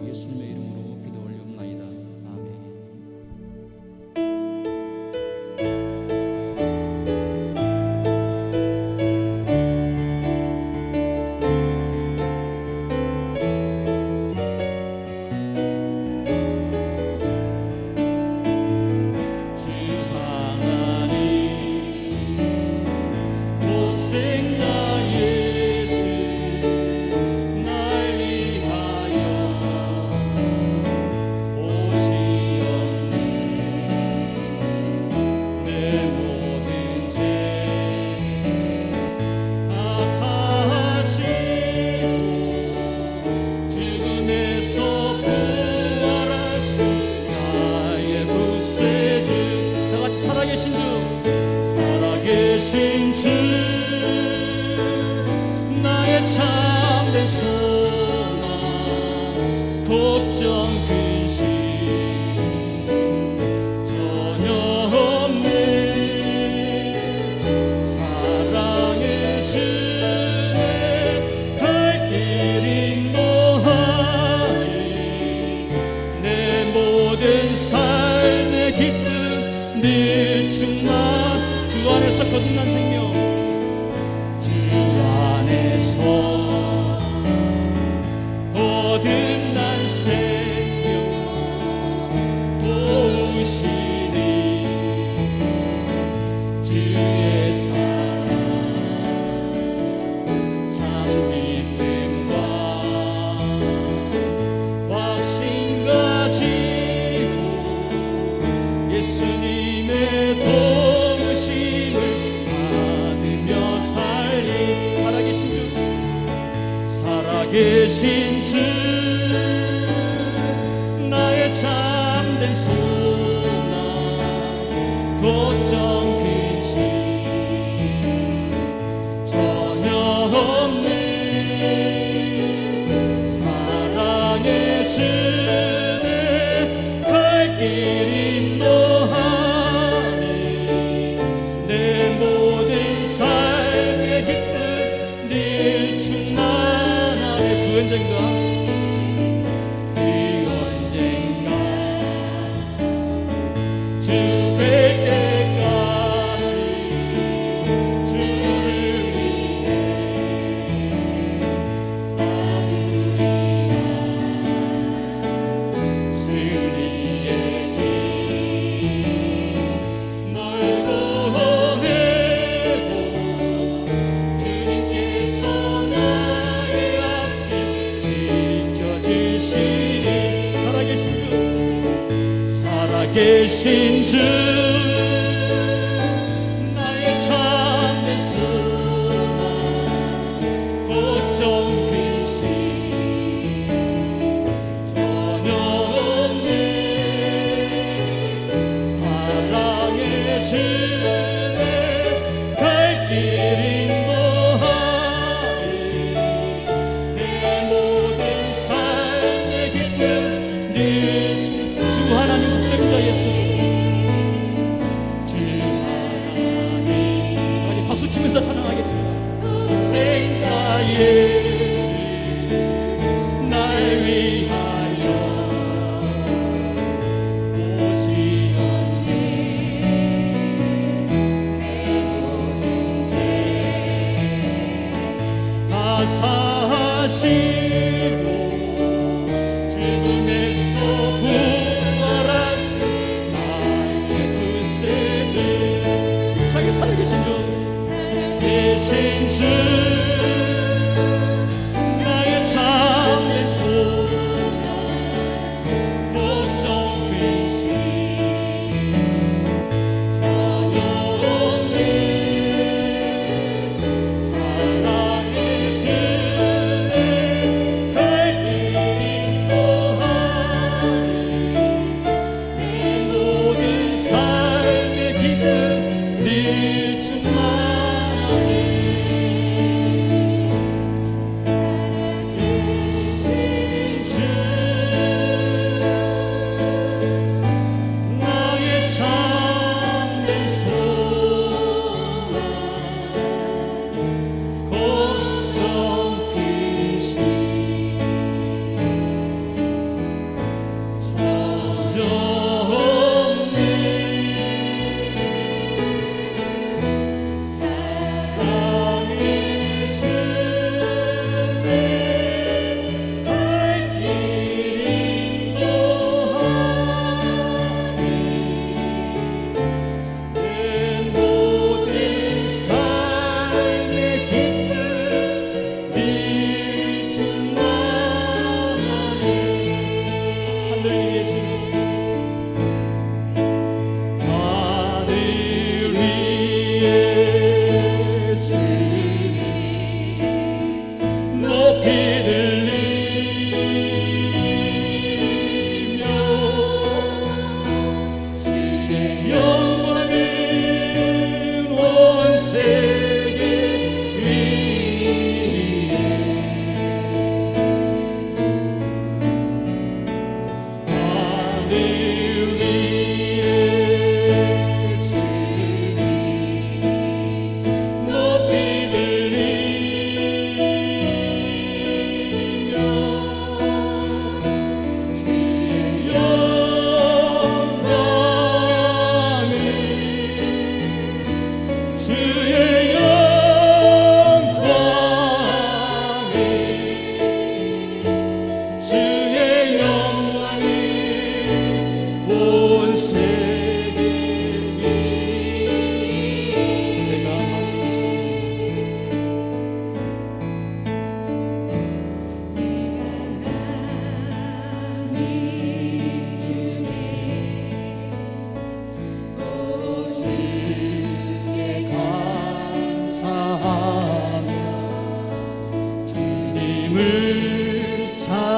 예수님의 이름으로 기도 올리옵나이다. 아멘. 살아계신 주 나의 참된 소망 걱정 근심 전혀 없네 사랑의 주내 갈 길 인도하리 내 모든 삶의 기쁨 늘 충만 주 안에서 거듭난 생명 주 안에서 거듭난 생명 도우시니 주의 사랑 참 기쁨과 확신 가지고 예수님의 도우심을 받으며 살리 살아계신 주 나의 참된 소망 걱정 근심 전혀 없네 사랑의 주내 갈 길 인도하리 내 모든 삶의 기쁨 늘 충만하네 그 언젠가 주 뵐 때까지 주를 위해 싸우리라 승리의 길 멀고 험해도 주님께서 나의 앞길 지켜주시니 살아계신 주 나의 참된 소망 걱정 근심 전혀 없네 사랑의 주내 갈 길 인도하리 내 모든 삶의 기쁨 늘 주 하나님 독생자 예수 주 하나님 많이 박수 치면서 찬양하겠습니다. 독생자 예수 날 위하여 오시었네 내 모든 죄 다 사하시고 죽음에서 부활하신 나의 구세주 살아계신 주 계신 주 나의 참된 소망 걱정 근심 전혀 없네 사랑의 주내 갈 길 인도하리 내 모든 삶의 기쁨 늘 충만하네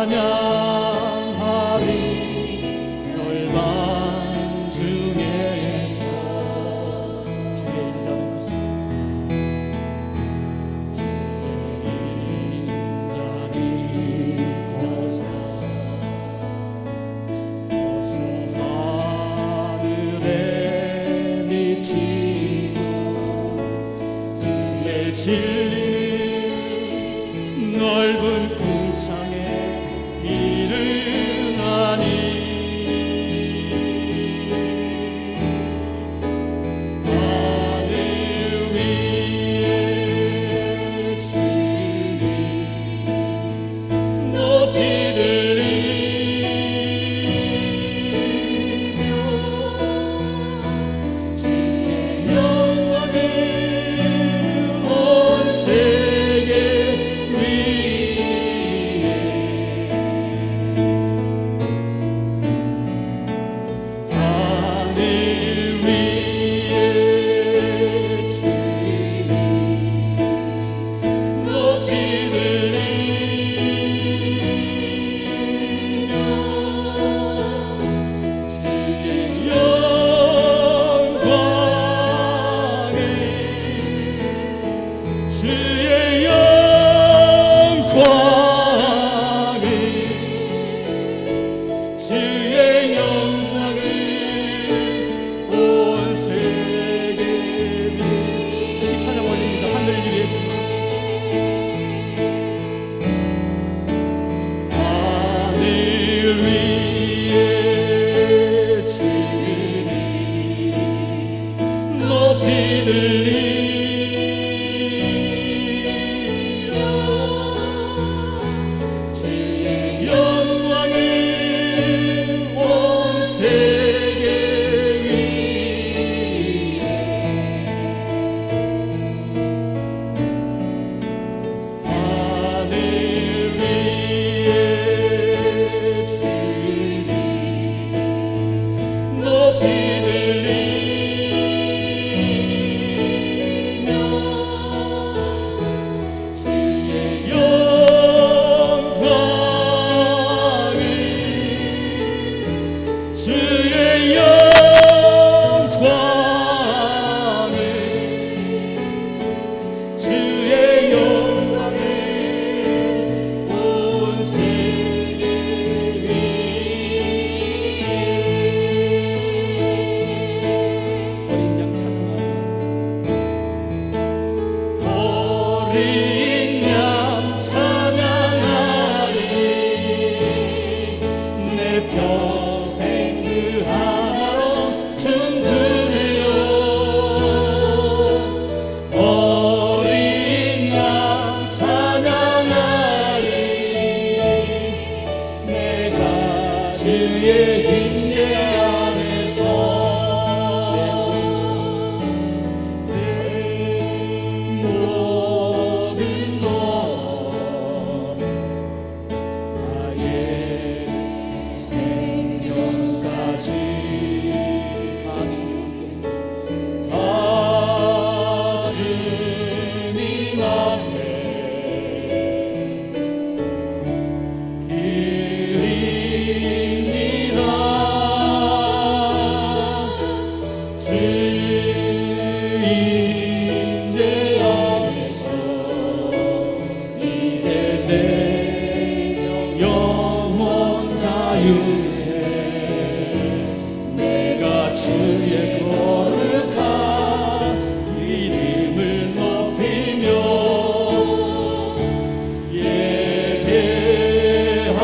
찬양하리 열방 중에서 주의 인자는 것을 하늘에 미치고 등에 질리는 넓은 궁창에 이르나니 하늘 위에 주님 높이 들리며 주의 영광을 온 세계 위에 하늘 위에 주님 높이 들리며 주의 영광을 주의 영광을 주의 영광을 온 세계 위에 다시 찬양 올립니다. 하늘 위에 주님 하늘 위에 주님 높이 들리며 주의 영광을 온 세계 위에 하늘 위에 주님 높이 들리며 주의 영광을 주의 영광을 주의 영광을 온 세계 위에 어린 양 찬양하리 어린 양 찬양하리 내 평생 그 하나로 충분해요 어린 양 찬양하리 내가 주의 임재 안에서 내 모든 것 나의 생명까지 다 주님 앞에 드립니다. 주 임재 안에서 이제 내 영원 자유에 내가 주의 거룩한 이름을 높이며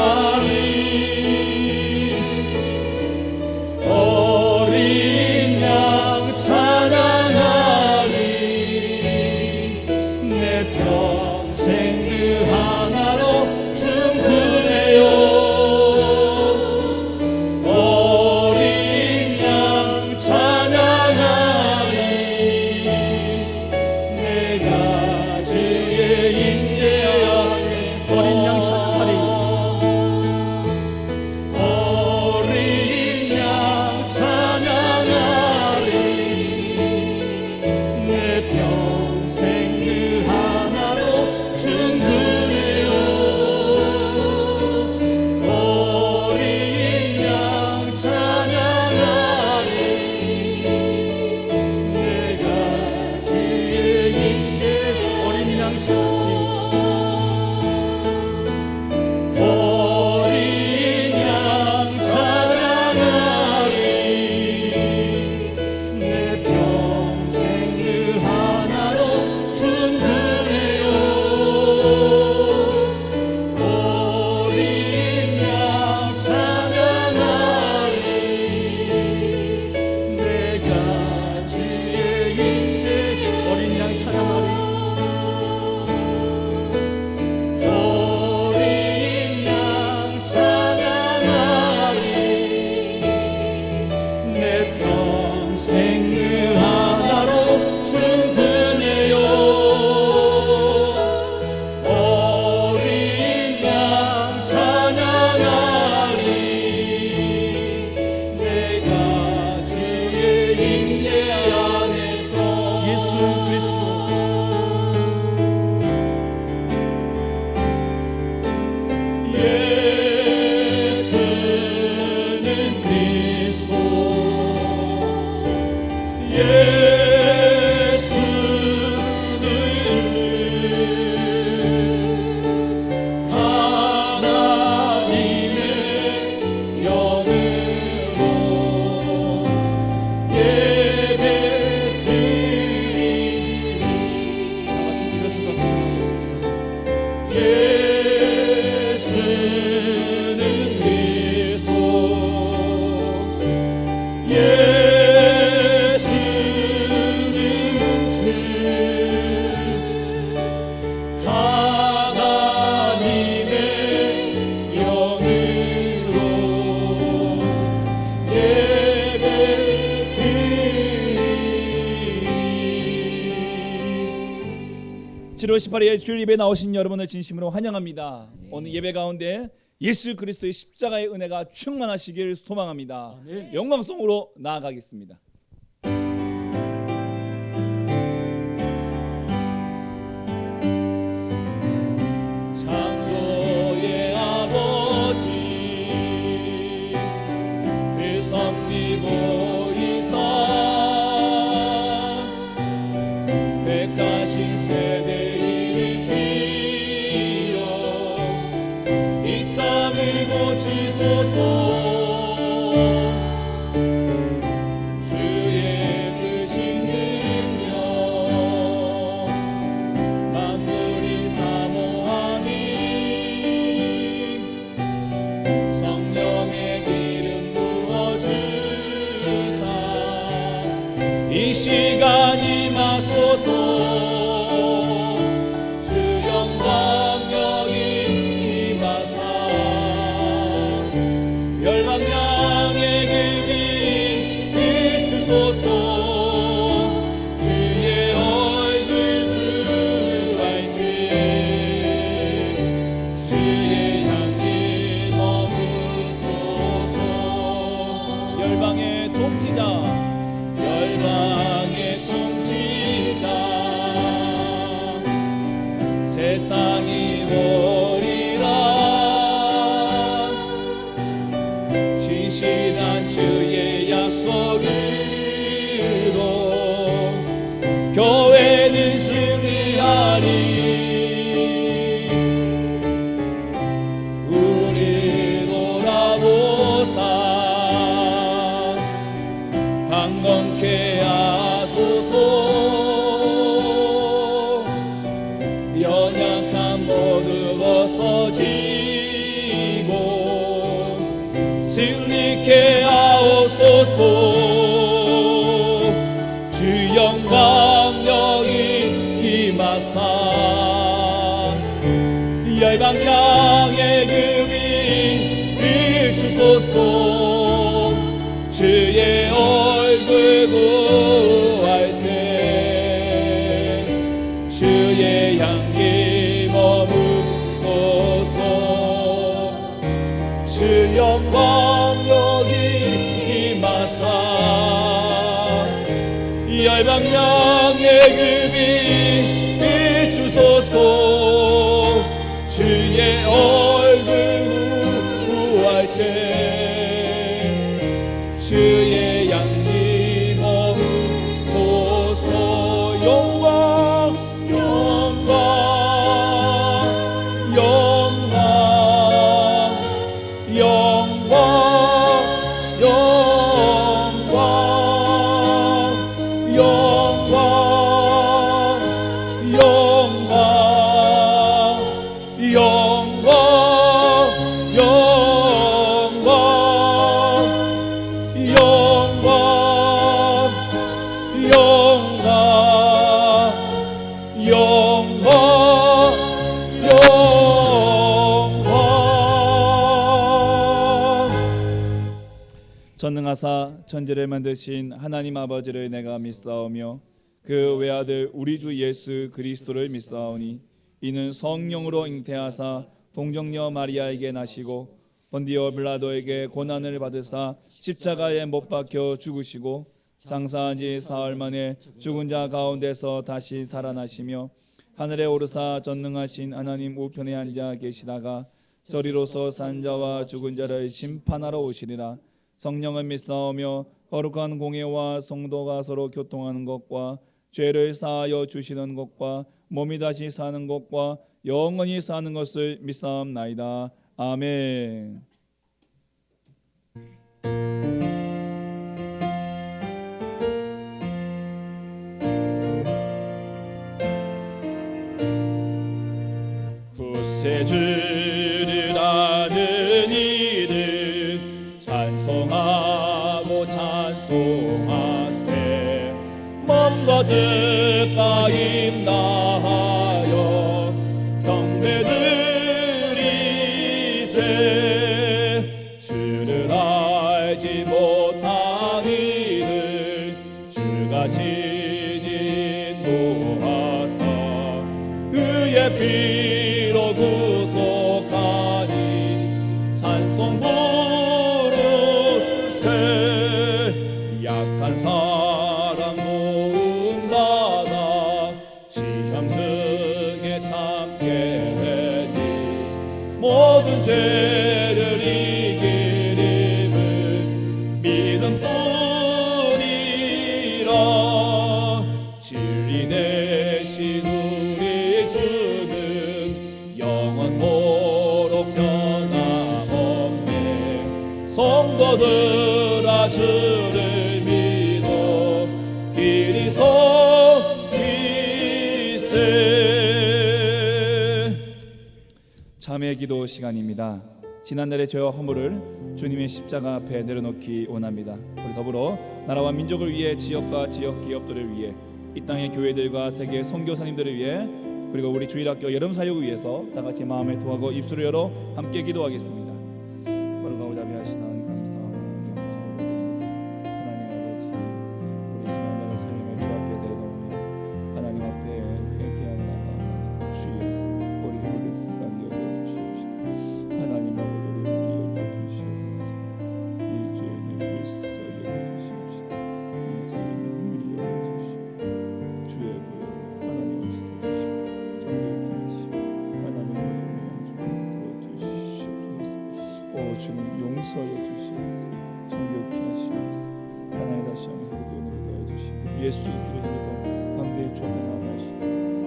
예배하리 어린 양 찬양하리 내 평생 그 하나로 충분해요 7월 18일 주일 예배 나오신 여러분을 진심으로 환영합니다. 오늘 예배 가운데 예수 그리스도의 십자가의 은혜가 충만하시길 소망합니다. 영광송으로 나아가겠습니다. 창조의 아버지 그 섭리 보이사 택하신 세대 일으키어 이 땅을 고치소서. 주의 크신 능력 만물이 사모하니 성령의 기름 부어주사 이 시간 임하소서. 주 영광력이 임하사 열방향의 금이 비추소서. 주의 얼굴 구할 때 주의 향기 머무소서. 열방의 통치자 열방의 통치자 세상이 오리라. 신실한 주의 약속으로 교회는 승리하리. 우리 돌아보사 강건케 하소서. 연약한 모두 벗어지고 승리케 하옵소서. 주 영광력이 임하사 열방향의 금이 비추소서. 주의 얼굴 구할 때 주의 향기 머무소서. 주 영광력이 임하사 열방향의 금이 비추소서. 주의 얼굴 구할 때 주의 향기 머무소서. 영광 영광 영광 영광 영광 영광 영광 영광 전능하사 천지를 만드신 하나님 아버지를 내가 믿사오며 그 외아들 우리 주 예수 그리스도를 믿사오니 이는 성령으로 잉태하사 동정녀 마리아에게 나시고 본디오 빌라도에게 고난을 받으사 십자가에 못 박혀 죽으시고 장사한 지 사흘 만에 죽은 자 가운데서 다시 살아나시며 하늘에 오르사 전능하신 하나님 우편에 앉아 계시다가 저리로서 산 자와 죽은 자를 심판하러 오시리라. 성령을 믿사오며 거룩한 공예와 성도가 서로 교통하는 것과 죄를 사하여 주시는 것과 몸이 다시 사는 것과 영원히 사는 것을 믿사옵나이다. 아멘. 구세주를 아는 이는 찬송하고 찬송하세. 먼 거듭과 임나하여 경배드리세. 주를 알지 못한 이는 주가 진 인도하사 죄를 이길 힘은 믿음 뿐이라. 진리 대신 우리 주는 영원토록 변함없네. 성도들아 주를 믿어 길이 서 있세. 참회 기도 시간입니다. 지난날의 죄와 허물을 주님의 십자가 앞에 내려놓기 원합니다. 우리 더불어 나라와 민족을 위해, 지역과 지역 기업들을 위해, 이 땅의 교회들과 세계 선교사님들을 위해, 그리고 우리 주일학교 여름 사역을 위해서 다 같이 마음을 통하고 입술을 열어 함께 기도하겠습니다. 바로 자비하시는 감사하고 하나님 아버지, 우리 지난날의 삶을 주 앞에 내려놓으며 하나님 앞에 회개하는 마음 주여 우리를 불쌍히 여겨주시옵시고, 하나님 아버지를 여겨주시옵소서. 이 죄인을 불쌍히 여겨주시옵시고, 이 죄인을 여겨주시옵소서. 주의 구여 하나님을 시작하시고 정결케 하시고 하나님의 영광을 도와주시옵소서. 오 주님 용서하여 주시옵소서. 정결케 하시옵소서. 하나님 다시 한번 회개를 도와주시고 예수의 피를 흘리고 담대히 주 앞에 나아가시고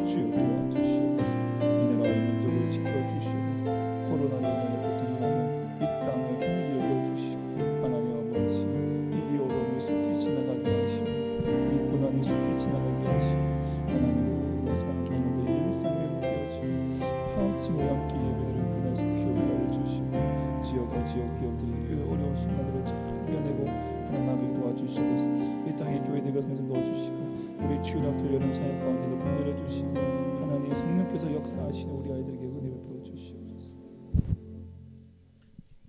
주여 도와주시옵소서. 이 나라의 민족을 지켜주시옵소서. 코로나로 인해 고통받는 이 땅에 긍휼히 여겨주시고 하나님 아버지, 이 어려움이 속히 지나가게 하시고 이 고난이 속히 지나가게 하시고 하나님 내 사랑 가운데 일상에 되어지고 하우치 모양기 예배들을 그날 속히 올라를 주시고 지역과 지역 기업들이 그 어려운 순간들을 잘 이겨내고 하나님 아버지 도와주시옵소서. 이 땅의 교회들과 성에서 넣어주시고 우리 주일학교 여름 사역 가운데도 분들여 주시고 하나님 성령께서 역사하시는 우리 아이들에게 은혜를 부어주시옵소서.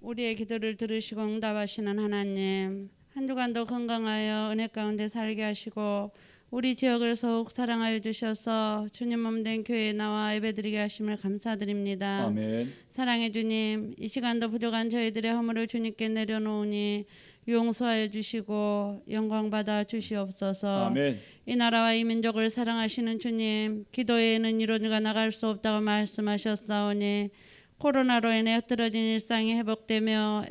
우리의 기도를 들으시고 응답하시는 하나님, 한 주간도 건강하여 은혜 가운데 살게 하시고 우리 지역을 더욱 사랑하여 주셔서 주님 몸된 교회에 나와 예배드리게 하심을 감사드립니다. 아멘. 사랑의 주님, 이 시간도 부족한 저희들의 허물을 주님께 내려놓으니 용서하여 주시고 영광받아 주시옵소서. 아멘. 이 나라와 이 민족을 사랑하시는 주님, 기도에는 이루어가 나갈 수 없다고 말씀하셨사오니 코로나로 인해 흐트러진 일상이 회복되며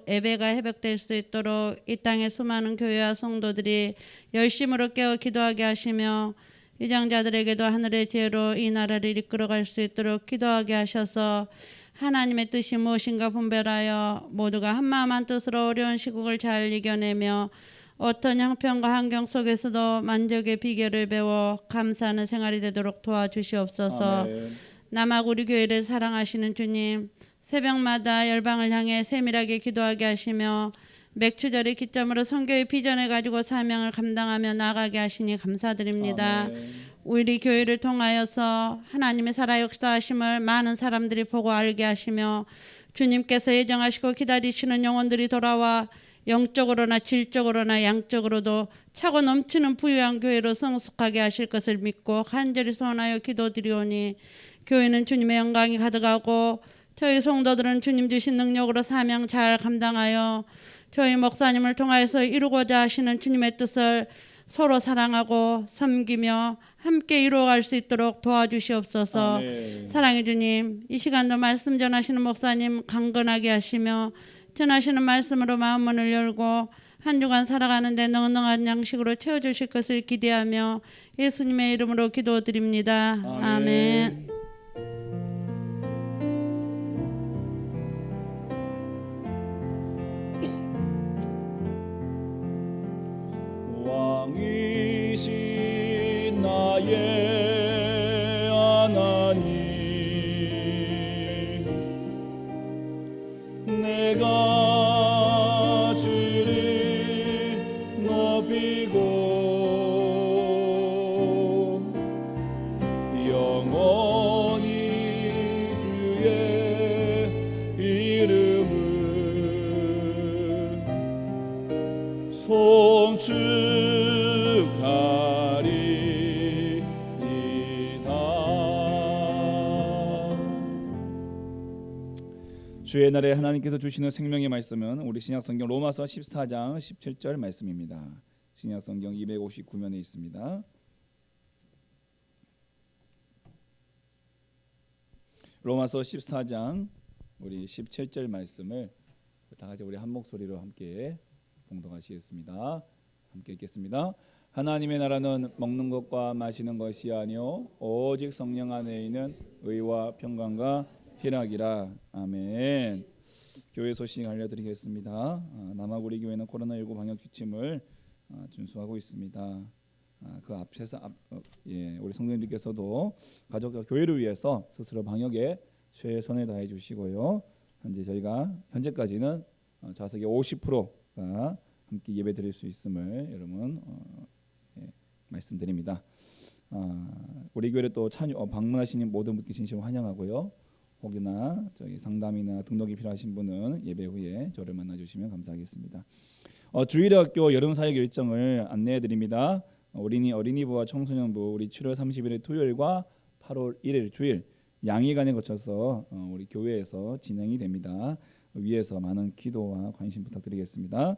예배가 회복될 수 있도록 이 땅의 수많은 교회와 성도들이 열심으로 깨어 기도하게 하시며 위장자들에게도 하늘의 지혜로 이 나라를 이끌어갈 수 있도록 기도하게 하셔서 하나님의 뜻이 무엇인가 분별하여 모두가 한마음 한뜻으로 어려운 시국을 잘 이겨내며 어떤 형편과 환경 속에서도 만족의 비결을 배워 감사하는 생활이 되도록 도와주시옵소서. 아멘. 남아구리 교회를 사랑하시는 주님, 새벽마다 열방을 향해 세밀하게 기도하게 하시며 맥추절의 기점으로 선교의 비전을 가지고 사명을 감당하며 나아가게 하시니 감사드립니다. 아멘. 우리 교회를 통하여서 하나님의 살아 역사하심을 많은 사람들이 보고 알게 하시며 주님께서 예정하시고 기다리시는 영혼들이 돌아와 영적으로나 질적으로나 양적으로도 차고 넘치는 부유한 교회로 성숙하게 하실 것을 믿고 간절히 소원하여 기도드리오니 교회는 주님의 영광이 가득하고 저희 성도들은 주님 주신 능력으로 사명 잘 감당하여 저희 목사님을 통하여서 이루고자 하시는 주님의 뜻을 서로 사랑하고 섬기며 함께 이루어갈 수 있도록 도와주시옵소서. 아멘. 사랑의 주님, 이 시간도 말씀 전하시는 목사님 강건하게 하시며 전하시는 말씀으로 마음 문을 열고 한 주간 살아가는데 넉넉한 양식으로 채워주실 것을 기대하며 예수님의 이름으로 기도드립니다. 아멘. 왕이신 나의 하나님, 내가 주를 높이고 영원히 주의 이름을 주의 날에 하나님께서 주시는 생명의 말씀은 우리 신약성경 로마서 14장 17절 말씀입니다. 신약성경 259면에 있습니다. 로마서 14장 우리 17절 말씀을 다 같이 우리 한 목소리로 함께 봉독하시겠습니다. 함께 읽겠습니다. 하나님의 나라는 먹는 것과 마시는 것이 아니요 오직 성령 안에 있는 의와 평강과 희락이라. 아멘. 교회 소식 알려드리겠습니다. 남아구리 교회는 코로나19 방역 지침을 준수하고 있습니다. 그 앞에서 우리 성도님들께서도 가족과 교회를 위해서 스스로 방역에 최선을 다해 주시고요. 현재까지는 좌석의 50%가 함께 예배 드릴 수 있음을 여러분 말씀드립니다. 우리 교회를 또 방문하시는 모든 분께 진심으로 환영하고요. 혹여나 저희 상담이나 등록이 필요하신 분은 예배 후에 저를 만나 주시면 감사하겠습니다. 주일학교 여름 사역 일정을 안내해 드립니다. 어린이부와 청소년부 우리 7월 30일 토요일과 8월 1일 주일 양일간에 거쳐서 우리 교회에서 진행이 됩니다. 위에서 많은 기도와 관심 부탁드리겠습니다.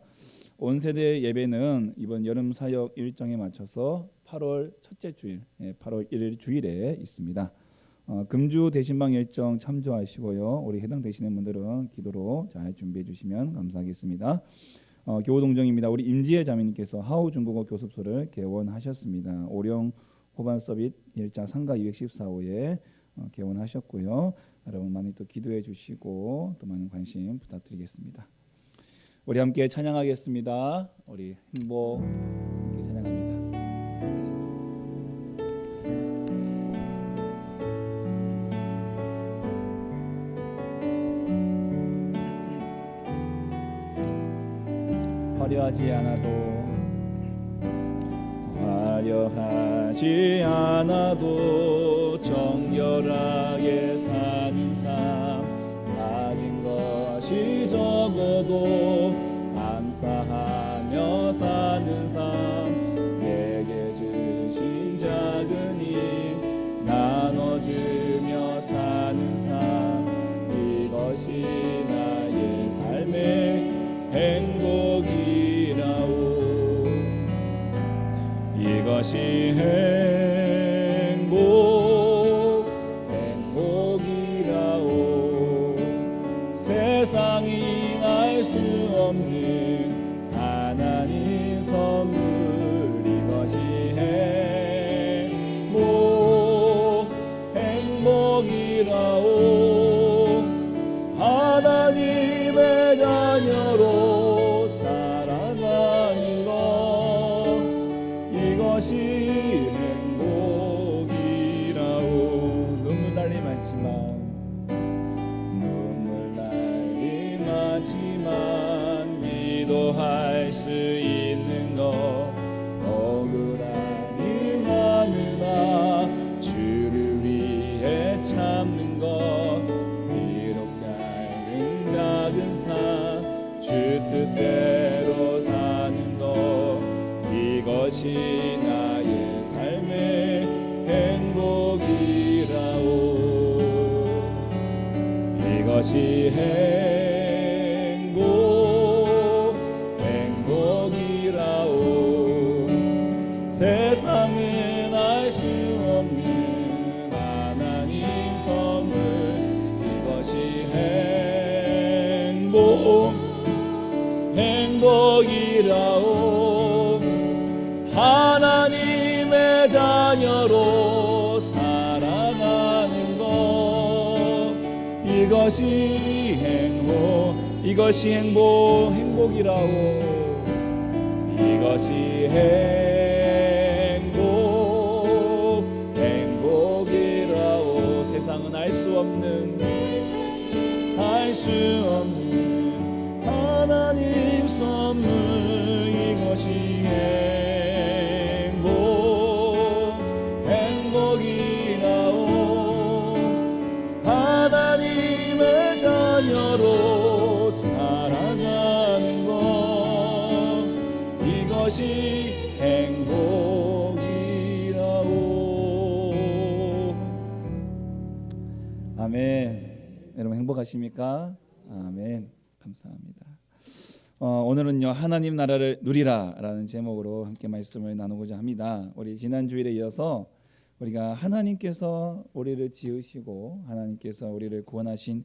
온 세대 예배는 이번 여름 사역 일정에 맞춰서 8월 첫째 주일, 8월 1일 주일에 있습니다. 금주 대신방 일정 참조하시고요. 우리 해당되시는 분들은 기도로 잘 준비해 주시면 감사하겠습니다. 교우동정입니다. 우리 임지혜 자매님께서 하우 중국어 교습소를 개원하셨습니다. 오령 호반 서빗 1자 상가 214호에 개원하셨고요. 여러분 많이 또 기도해 주시고 또 많은 관심 부탁드리겠습니다. 우리 함께 찬양하겠습니다. 우리 행복 함께 찬양합니다. 화려하지 않아도 정결하게 사는 삶, 가진 것이 적어도 감사하며 사는 삶, 내게 주신 작은 힘 나눠주며 사는 삶, 이것이 나의 삶의 행복이라오. 이것이 행복이라오. 세상이 알 수 없는 하나님 선물, 이것이 행복이라오. 하나님의 자녀로 살아가는 것, 이것이 행복이라오. 눈물 날리 많지만 기도할 수 있는 것, 억울한 일 많으나 주를 위해 참는 것, 비록 작은 삶 주 뜻대로 사는 것, 이것이 나의 삶의 행복이라오. 이것이 행복이라오. 세상은 알 수 없는 하나님 선물, 이것이 행복이라오. 하나님의 자녀로 살아가는 것, 이것이 행복이라오. 이것이 행복이라오. 세상은 알 수 없는 하나님 선물, 이것이 행복이라오. 하나님의 자녀로 살아가는 것, 이것이 행복이라오. 아멘. 여러분 행복하십니까? 아멘. 감사합니다. 오늘은요 하나님 나라를 누리라라는 제목으로 함께 말씀을 나누고자 합니다. 우리 지난 주일에 이어서 우리가 하나님께서 우리를 지으시고 하나님께서 우리를 구원하신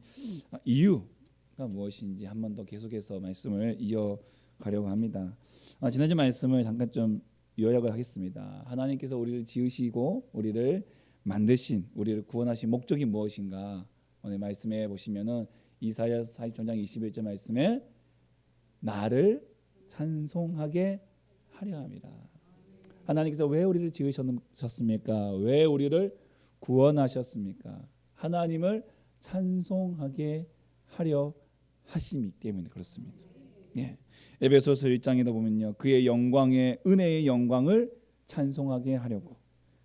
이유가 무엇인지 한 번 더 계속해서 말씀을 이어가려고 합니다. 지난주 말씀을 잠깐 좀 요약을 하겠습니다. 하나님께서 우리를 지으시고 우리를 만드신, 우리를 구원하신 목적이 무엇인가? 오늘 말씀에 보시면은 이사야 43장 21절 말씀에 나를 찬송하게 하려 함이라. 하나님께서 왜 우리를 지으셨습니까? 왜 우리를 구원하셨습니까? 하나님을 찬송하게 하려 하심이 때문에 그렇습니다. 예. 에베소서 1장에도 보면요, 그의 영광의 은혜의 영광을 찬송하게 하려고,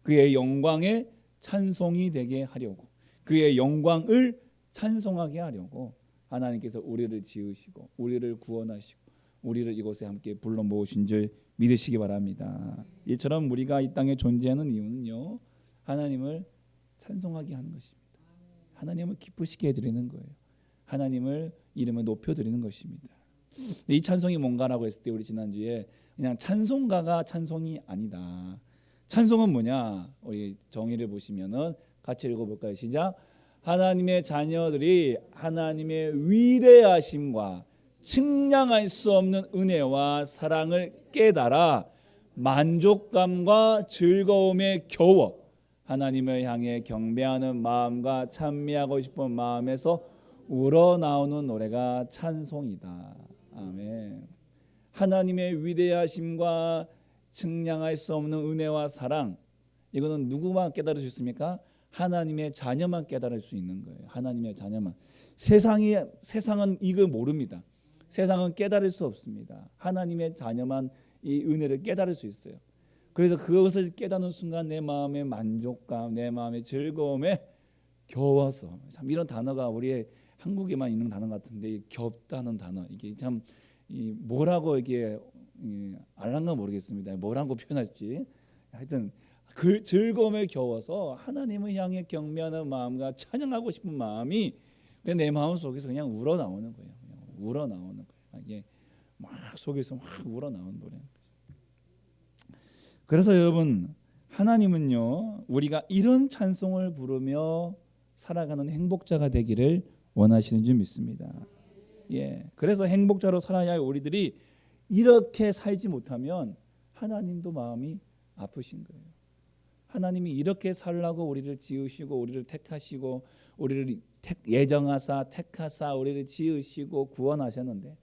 그의 영광의 찬송이 되게 하려고, 그의 영광을 찬송하게 하려고 하나님께서 우리를 지으시고 우리를 구원하시고 우리를 이곳에 함께 불러 모으신 줄 믿으시기 바랍니다. 이처럼 우리가 이 땅에 존재하는 이유는요, 하나님을 찬송하게 하는 것입니다. 하나님을 기쁘시게 해드리는 거예요. 하나님을 이름을 높여드리는 것입니다. 이 찬송이 뭔가라고 했을 때 우리 지난주에 그냥 찬송가가 찬송이 아니다. 찬송은 뭐냐? 우리 정의를 보시면은 같이 읽어볼까요? 시작. 하나님의 자녀들이 하나님의 위대하심과 측량할 수 없는 은혜와 사랑을 깨달아 만족감과 즐거움에 겨워 하나님을 향해 경배하는 마음과 찬미하고 싶은 마음에서 우러나오는 노래가 찬송이다. 아멘. 하나님의 위대하심과 측량할 수 없는 은혜와 사랑, 이거는 누구만 깨달을 수 있습니까? 하나님의 자녀만 깨달을 수 있는 거예요. 하나님의 자녀만. 세상은 이걸 모릅니다. 세상은 깨달을 수 없습니다. 하나님의 자녀만 이 은혜를 깨달을 수 있어요. 그래서 그것을 깨닫는 순간 내 마음의 만족감, 내 마음의 즐거움에 겨워서, 참 이런 단어가 우리의 한국에만 있는 단어 같은데, 겹다는 단어, 이게 참 뭐라고 이게 알란가 모르겠습니다. 뭐라고 표현할지. 하여튼 그 즐거움에 겨워서 하나님을 향해 경배하는 마음과 찬양하고 싶은 마음이 내 마음 속에서 그냥 우러나오는 거예요. 그냥 우러나오는 거예요. 이게 막 속에서 막 우러나오는 노래. 그래서 여러분, 하나님은요, 우리가 이런 찬송을 부르며 살아가는 행복자가 되기를 원하시는 줄 믿습니다. 예, 그래서 행복자로 살아야 할 우리들이 이렇게 살지 못하면 하나님도 마음이 아프신 거예요. 하나님이 이렇게 살라고 우리를 지으시고 우리를 택하시고 우리를 예정하사 택하사 우리를 지으시고 구원하셨는데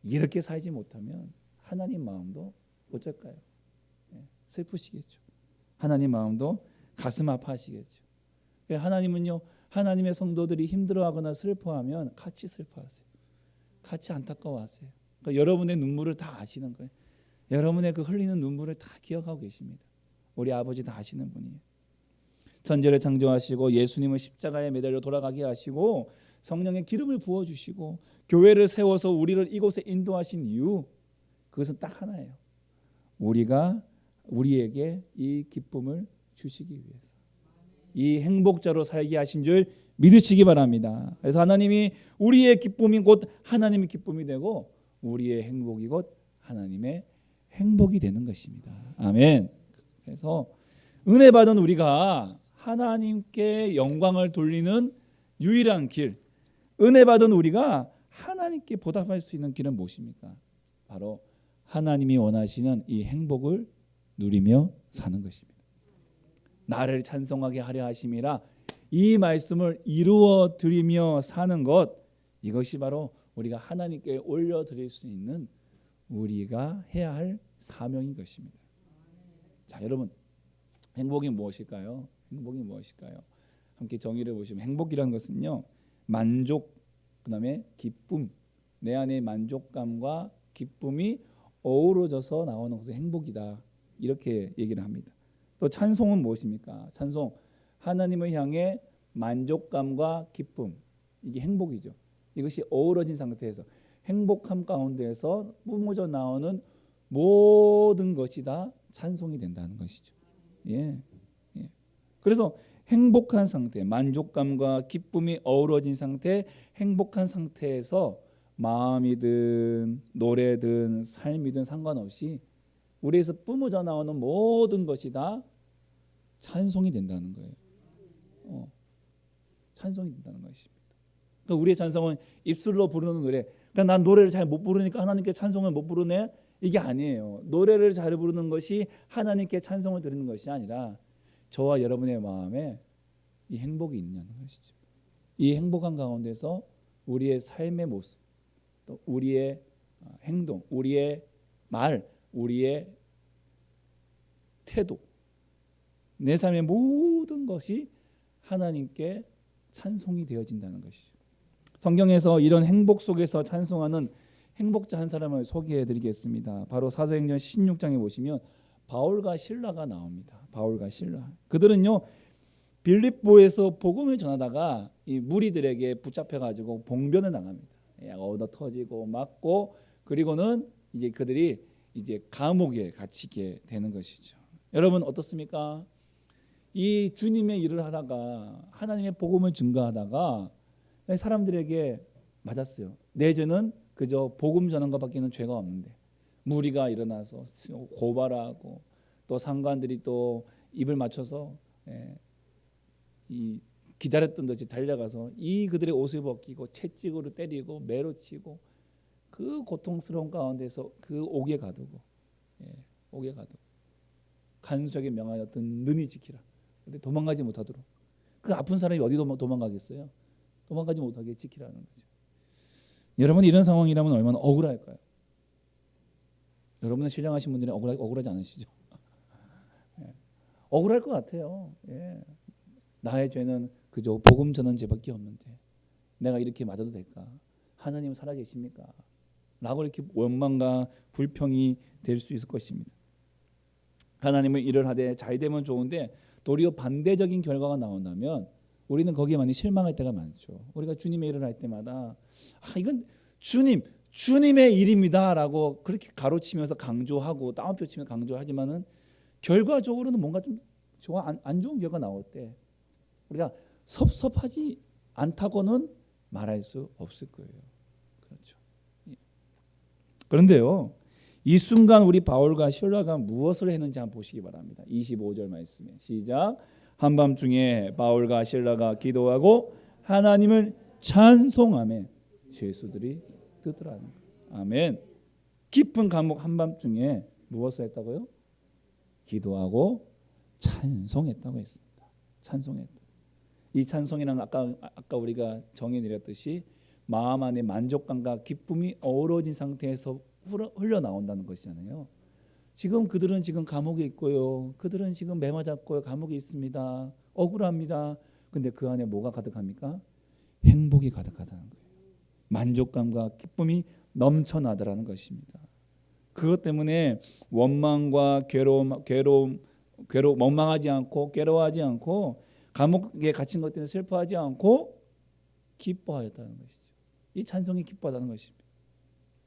이렇게 살지 못하면 하나님 마음도 어쩔까요? 슬프시겠죠. 하나님 마음도 가슴 아파하시겠죠. 하나님은요, 하나님의 성도들이 힘들어하거나 슬퍼하면 같이 슬퍼하세요. 같이 안타까워하세요. 그러니까 여러분의 눈물을 다 아시는 거예요. 여러분의 그 흘리는 눈물을 다 기억하고 계십니다. 우리 아버지 다 아시는 분이에요. 천지를 창조하시고 예수님을 십자가에 매달려 돌아가게 하시고 성령의 기름을 부어주시고 교회를 세워서 우리를 이곳에 인도하신 이유, 그것은 딱 하나예요. 우리에게 이 기쁨을 주시기 위해서, 이 행복자로 살게 하신 줄 믿으시기 바랍니다. 그래서 하나님이 우리의 기쁨이 곧 하나님의 기쁨이 되고 우리의 행복이 곧 하나님의 행복이 되는 것입니다. 아멘. 그래서 은혜 받은 우리가 하나님께 영광을 돌리는 유일한 길, 은혜 받은 우리가 하나님께 보답할 수 있는 길은 무엇입니까? 바로 하나님이 원하시는 이 행복을 누리며 사는 것입니다. 나를 찬송하게 하려 하심이라, 이 말씀을 이루어 드리며 사는 것, 이것이 바로 우리가 하나님께 올려드릴 수 있는 우리가 해야 할 사명인 것입니다. 자, 여러분, 행복이 무엇일까요? 행복이 무엇일까요? 함께 정의를 보시면 행복이라는 것은요, 만족, 그다음에 기쁨, 내 안의 만족감과 기쁨이 어우러져서 나오는 것이 행복이다, 이렇게 얘기를 합니다. 또 찬송은 무엇입니까? 찬송, 하나님을 향해 만족감과 기쁨, 이게 행복이죠. 이것이 어우러진 상태에서 행복함 가운데에서 뿜어져 나오는 모든 것이 다 찬송이 된다는 것이죠. 예. 그래서 행복한 상태, 만족감과 기쁨이 어우러진 상태, 행복한 상태에서 마음이든 노래든 삶이든 상관없이 우리에서 뿜어져 나오는 모든 것이 다 찬송이 된다는 거예요. 찬송이 된다는 것입니다. 그러니까 우리의 찬송은 입술로 부르는 노래. 그러니까 난 노래를 잘 못 부르니까 하나님께 찬송을 못 부르네. 이게 아니에요. 노래를 잘 부르는 것이 하나님께 찬송을 드리는 것이 아니라 저와 여러분의 마음에 이 행복이 있냐는 것이죠. 이 행복한 가운데서 우리의 삶의 모습, 또 우리의 행동, 우리의 말, 우리의 태도, 내 삶의 모든 것이 하나님께 찬송이 되어진다는 것이죠. 성경에서 이런 행복 속에서 찬송하는 행복자 한 사람을 소개해 드리겠습니다. 바로 사도행전 16장에 보시면 바울과 실라가 나옵니다. 바울과 실라. 그들은요 빌립보에서 복음을 전하다가 이 무리들에게 붙잡혀 가지고 봉변을 당합니다. 얻어 터지고 맞고, 그리고는 이제 그들이 이제 감옥에 갇히게 되는 것이죠. 여러분 어떻습니까? 이 주님의 일을 하다가 하나님의 복음을 증거하다가 사람들에게 맞았어요. 내 죄는 그저 복음 전한 것밖에는 죄가 없는데, 무리가 일어나서 고발하고 또 상관들이 또 입을 맞춰서 이 기다렸던 듯이 달려가서 이 그들의 옷을 벗기고 채찍으로 때리고 매로 치고 그 고통스러운 가운데서 그 옥에 가두고 간수에게 명하였던 능히 지키라. 근데 도망가지 못하도록. 그 아픈 사람이 어디 도망가겠어요? 도망가지 못하게 지키라는 거죠. 여러분 이런 상황이라면 얼마나 억울할까요? 여러분은 신령하신 분들이 억울하지 않으시죠? 억울할 것 같아요. 나의 죄는 그저 복음 전한 죄밖에 없는데 내가 이렇게 맞아도 될까? 하나님 살아계십니까? 라고 이렇게 원망과 불평이 될 수 있을 것입니다. 하나님은 일을 하되 잘 되면 좋은데 도리어 반대적인 결과가 나온다면 우리는 거기에 많이 실망할 때가 많죠. 우리가 주님의 일을 할 때마다 이건 주님의 일입니다라고 그렇게 가로치면서 강조하고 따옴표 치며 강조하지만은 결과적으로는 뭔가 좀 안 좋은 결과 나올 때 우리가 섭섭하지 않다고는 말할 수 없을 거예요. 그렇죠. 그런데요, 이 순간 우리 바울과 실라가 무엇을 했는지 한번 보시기 바랍니다. 25절 말씀에 시작. 한밤중에 바울과 실라가 기도하고 하나님을 찬송하며 죄수들이 뜨더라는 거예요. 아멘. 깊은 감옥 한밤중에 무엇을 했다고요? 기도하고 찬송했다고 했습니다. 찬송했다. 이 찬송이란 아까 우리가 정의 내렸듯이 마음 안에 만족감과 기쁨이 어우러진 상태에서 흘러나온다는 것이잖아요. 지금 그들은 지금 감옥에 있고요. 그들은 지금 매 맞았고요. 감옥에 있습니다. 억울합니다. 근데 그 안에 뭐가 가득합니까? 행복이 가득하다는 거예요. 만족감과 기쁨이 넘쳐나더라는 것입니다. 그것 때문에 원망과 괴로움, 원망하지 않고 괴로워하지 않고 감옥에 갇힌 것 때문에 슬퍼하지 않고 기뻐하였다는 것이죠. 이 찬송이 기뻐하다는 것입니다.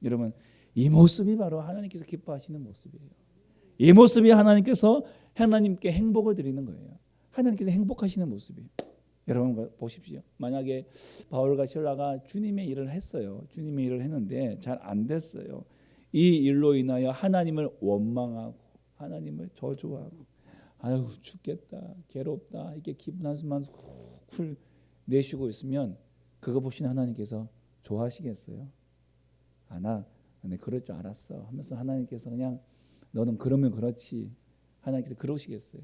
여러분 이 모습이 바로 하나님께서 기뻐하시는 모습이에요. 이 모습이 하나님께 행복을 드리는 거예요. 하나님께서 행복하시는 모습이에요. 여러분 보십시오. 만약에 바울과 실라가 주님의 일을 했어요. 주님의 일을 했는데 잘 안 됐어요. 이 일로 인하여 하나님을 원망하고 하나님을 저주하고 아유 죽겠다 괴롭다 이렇게 기분 한숨만 훌 내쉬고 있으면 그거 보시는 하나님께서 좋아하시겠어요? 나 그럴 줄 알았어 하면서 하나님께서 그냥 너는 그러면 그렇지 하나님께서 그러시겠어요?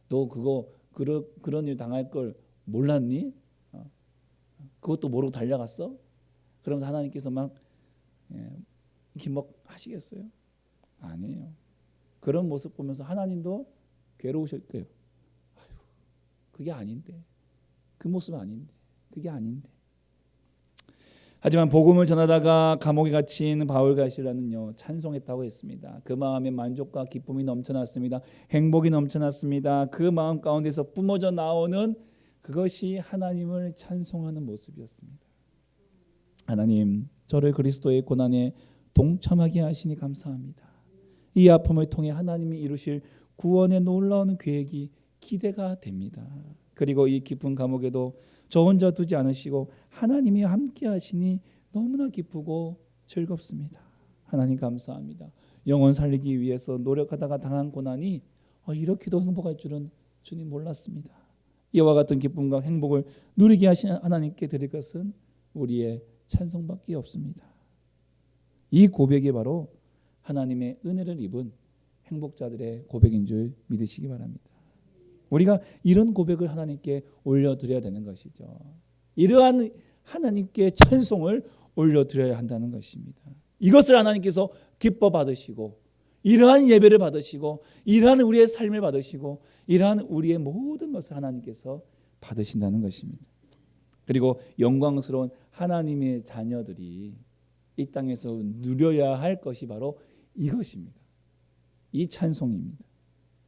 너 그런 일 당할 걸 몰랐니? 그것도 모르고 달려갔어? 그러면서 하나님께서 막 하시겠어요? 아니에요. 그런 모습 보면서 하나님도 괴로우실 거예요. 그게 아닌데, 그 모습 아닌데, 그게 아닌데. 하지만 복음을 전하다가 감옥에 갇힌 바울과 실라는요 찬송했다고 했습니다. 그 마음에 만족과 기쁨이 넘쳐났습니다. 행복이 넘쳐났습니다. 그 마음 가운데서 뿜어져 나오는 그것이 하나님을 찬송하는 모습이었습니다. 하나님, 저를 그리스도의 고난에 동참하게 하시니 감사합니다. 이 아픔을 통해 하나님이 이루실 구원의 놀라운 계획이 기대가 됩니다. 그리고 이 깊은 감옥에도 저 혼자 두지 않으시고 하나님이 함께 하시니 너무나 기쁘고 즐겁습니다. 하나님 감사합니다. 영혼 살리기 위해서 노력하다가 당한 고난이 이렇게도 행복할 줄은 주님 몰랐습니다. 이와 같은 기쁨과 행복을 누리게 하신 하나님께 드릴 것은 우리의 찬송밖에 없습니다. 이 고백이 바로 하나님의 은혜를 입은 행복자들의 고백인 줄 믿으시기 바랍니다. 우리가 이런 고백을 하나님께 올려드려야 되는 것이죠. 이러한 하나님께 찬송을 올려드려야 한다는 것입니다. 이것을 하나님께서 기뻐 받으시고, 이러한 예배를 받으시고, 이러한 우리의 삶을 받으시고, 이러한 우리의 모든 것을 하나님께서 받으신다는 것입니다. 그리고 영광스러운 하나님의 자녀들이 이 땅에서 누려야 할 것이 바로 이것입니다. 이 찬송입니다.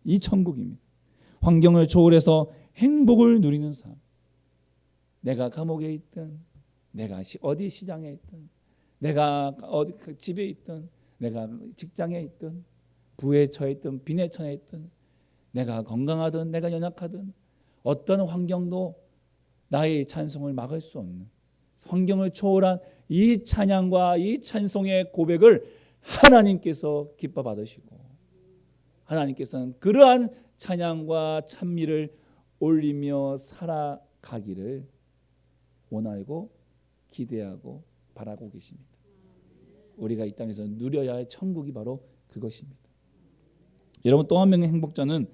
이 천국입니다. 환경을 초월해서 행복을 누리는 삶. 내가 감옥에 있든, 내가 어디 시장에 있든, 내가 어디 집에 있든, 내가 직장에 있든, 부에 처해 있든, 빈에 처해 있든, 내가 건강하든 내가 연약하든 어떤 환경도 나의 찬송을 막을 수 없는, 환경을 초월한 이 찬양과 이 찬송의 고백을 하나님께서 기뻐 받으시고, 하나님께서는 그러한 찬양과 찬미를 올리며 살아가기를 원하고 기대하고 바라고 계십니다. 우리가 이 땅에서 누려야 할 천국이 바로 그것입니다. 여러분, 또 한 명의 행복자는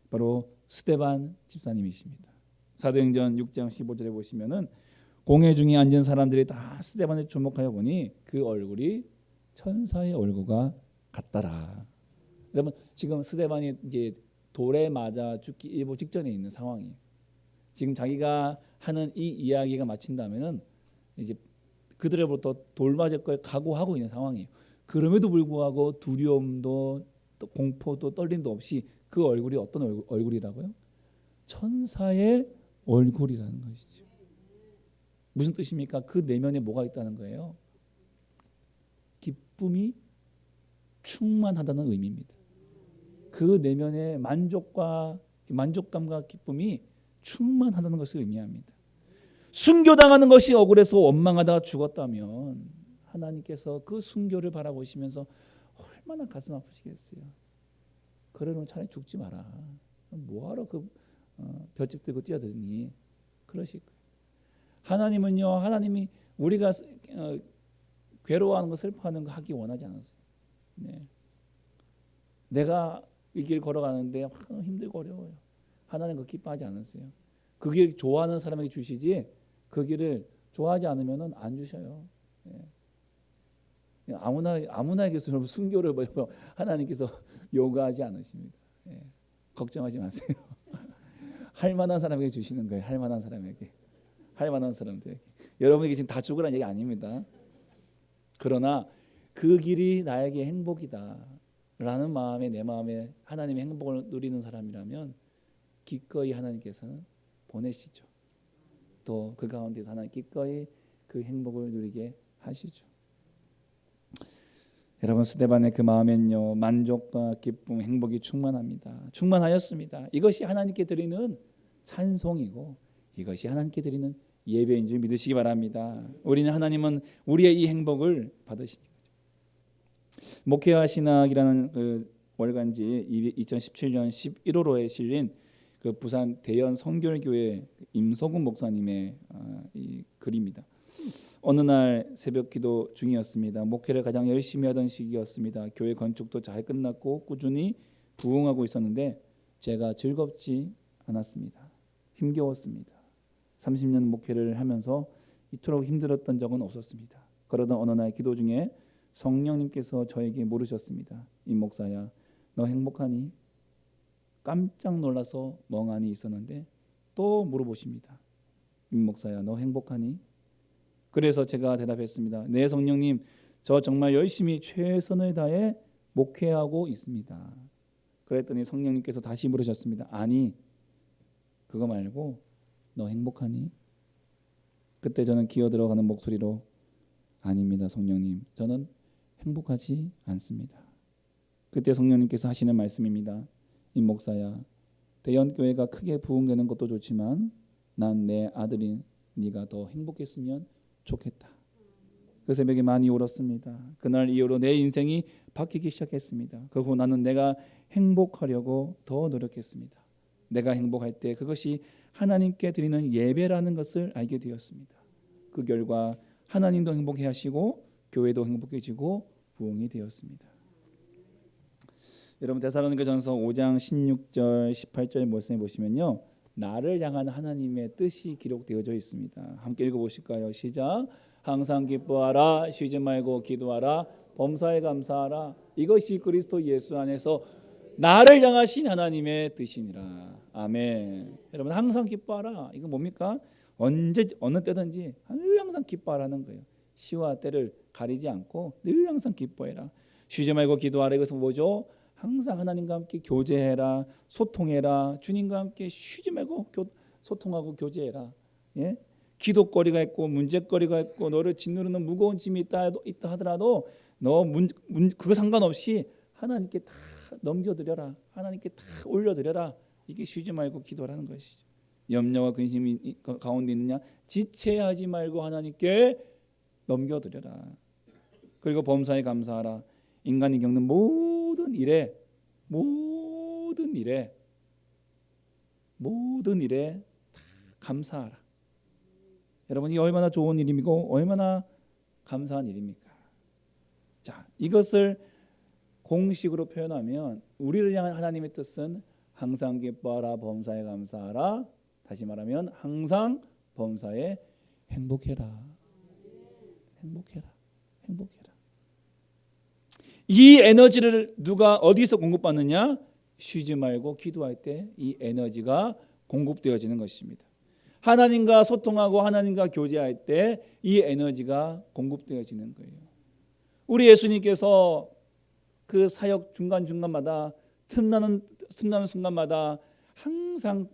바로 스데반 집사님이십니다. 사도행전 6장 15절에 보시면은 공회 중에 앉은 사람들이 다 스데반을 주목하여 보니 그 얼굴이 천사의 얼굴과 같더라. 여러분, 지금 스데반이 이제 돌에 맞아 죽기 일보 직전에 있는 상황이에요. 지금 자기가 하는 이 이야기가 마친다면은 이제 그들로부터 돌 맞을 걸 각오하고 있는 상황이에요. 그럼에도 불구하고 두려움도 또 공포도 떨림도 없이 그 얼굴이 어떤 얼굴이라고요? 천사의 얼굴이라는 것이죠. 무슨 뜻입니까? 그 내면에 뭐가 있다는 거예요? 기쁨이 충만하다는 의미입니다. 그 내면에 만족감과 기쁨이 충만하다는 것을 의미합니다. 순교당하는 것이 억울해서 원망하다가 죽었다면 하나님께서 그 순교를 바라보시면서 얼마나 가슴 아프시겠어요. 그러면 차라리 죽지 마라. 뭐하러 그 볏짚 들고 뛰어드니, 그러실 거예요. 하나님은요, 하나님이 우리가 괴로워하는 거, 슬퍼하는 거 하기 원하지 않았어요. 네. 내가 이 길 걸어가는데 힘들고 어려워요. 하나님 그거 기뻐하지 않았어요. 그 길 좋아하는 사람에게 주시지, 그 길을 좋아하지 않으면 안 주셔요. 네. 아무나에게 순교를 하나님께서 요구하지 않으십니다. 네. 걱정하지 마세요. 할 만한 사람에게 주시는 거예요. 할 만한 사람에게, 할 만한 사람들에게. 여러분에게 지금 다 죽으라는 얘기 아닙니다. 그러나 그 길이 나에게 행복이다라는 마음에, 내 마음에 하나님의 행복을 누리는 사람이라면 기꺼이 하나님께서는 보내시죠. 또 그 가운데서 하나님 기꺼이 그 행복을 누리게 하시죠. 여러분, 스데반의 그 마음엔요, 만족과 기쁨, 행복이 충만합니다. 충만하였습니다. 이것이 하나님께 드리는 찬송이고, 이것이 하나님께 드리는 예배인 줄 믿으시기 바랍니다. 하나님은 우리의 이 행복을 받으시죠. 목회와 신학이라는 그 월간지 2017년 11월호에 실린 그 부산 대연 성결교회 임석훈 목사님의 이 글입니다. 어느 날 새벽 기도 중이었습니다. 목회를 가장 열심히 하던 시기였습니다. 교회 건축도 잘 끝났고 꾸준히 부흥하고 있었는데 제가 즐겁지 않았습니다. 힘겨웠습니다. 30년 목회를 하면서 이토록 힘들었던 적은 없었습니다. 그러던 어느 날 기도 중에 성령님께서 저에게 물으셨습니다. 임 목사야, 너 행복하니? 깜짝 놀라서 멍하니 있었는데 또 물어보십니다. 임 목사야, 너 행복하니? 그래서 제가 대답했습니다. 네, 성령님, 저 정말 열심히 최선을 다해 목회하고 있습니다. 그랬더니 성령님께서 다시 물으셨습니다. 아니, 그거 말고 너 행복하니? 그때 저는 기어 들어가는 목소리로 아닙니다, 성령님. 저는 행복하지 않습니다. 그때 성령님께서 하시는 말씀입니다. 임 목사야, 대연교회가 크게 부흥되는 것도 좋지만 난 내 아들인 네가 더 행복했으면 좋겠다. 그 새벽에 많이 울었습니다. 그날 이후로 내 인생이 바뀌기 시작했습니다. 그 후 나는 내가 행복하려고 더 노력했습니다. 내가 행복할 때 그것이 하나님께 드리는 예배라는 것을 알게 되었습니다. 그 결과 하나님도 행복해 하시고 교회도 행복해지고 부흥이 되었습니다. 여러분 데살로니가전서 5장 16절 18절 말씀해 보시면요, 나를 향한 하나님의 뜻이 기록되어져 있습니다. 함께 읽어보실까요? 시작. 항상 기뻐하라, 쉬지 말고 기도하라, 범사에 감사하라. 이것이 그리스도 예수 안에서 나를 향하신 하나님의 뜻이니라. 아멘. 여러분 항상 기뻐하라. 이거 뭡니까? 언제 어느 때든지 늘 항상 기뻐하라는 거예요. 시와 때를 가리지 않고 늘 항상 기뻐해라. 쉬지 말고 기도하라. 이것은 뭐죠? 항상 하나님과 함께 교제해라, 소통해라. 주님과 함께 쉬지 말고 소통하고 교제해라. 예? 기도거리가 있고 문제거리가 있고 너를 짓누르는 무거운 짐이 있다 하더라도 너 그거 상관없이 하나님께 다 넘겨드려라. 하나님께 다 올려드려라. 이게 쉬지 말고 기도하라는 것이죠. 염려와 근심이 가운데 있느냐? 지체하지 말고 하나님께 넘겨드려라. 그리고 범사에 감사하라. 인간이 겪는 모든 일에 다 감사하라. 여러분 이 얼마나 좋은 일이고 얼마나 감사한 일입니까? 자, 이것을 공식으로 표현하면 우리를 향한 하나님의 뜻은 항상 기뻐하라, 범사에 감사하라. 다시 말하면 항상 범사에 행복해라. 이 에너지를 누가 어디서 공급받느냐? 쉬지 말고 기도할 때 이 에너지가 공급되어지는 것입니다. 하나님과 소통하고 하나님과 교제할 때 이 에너지가 공급되어지는 거예요. 우리 예수님께서 그 사역 중간중간마다 틈나는 순간마다 항상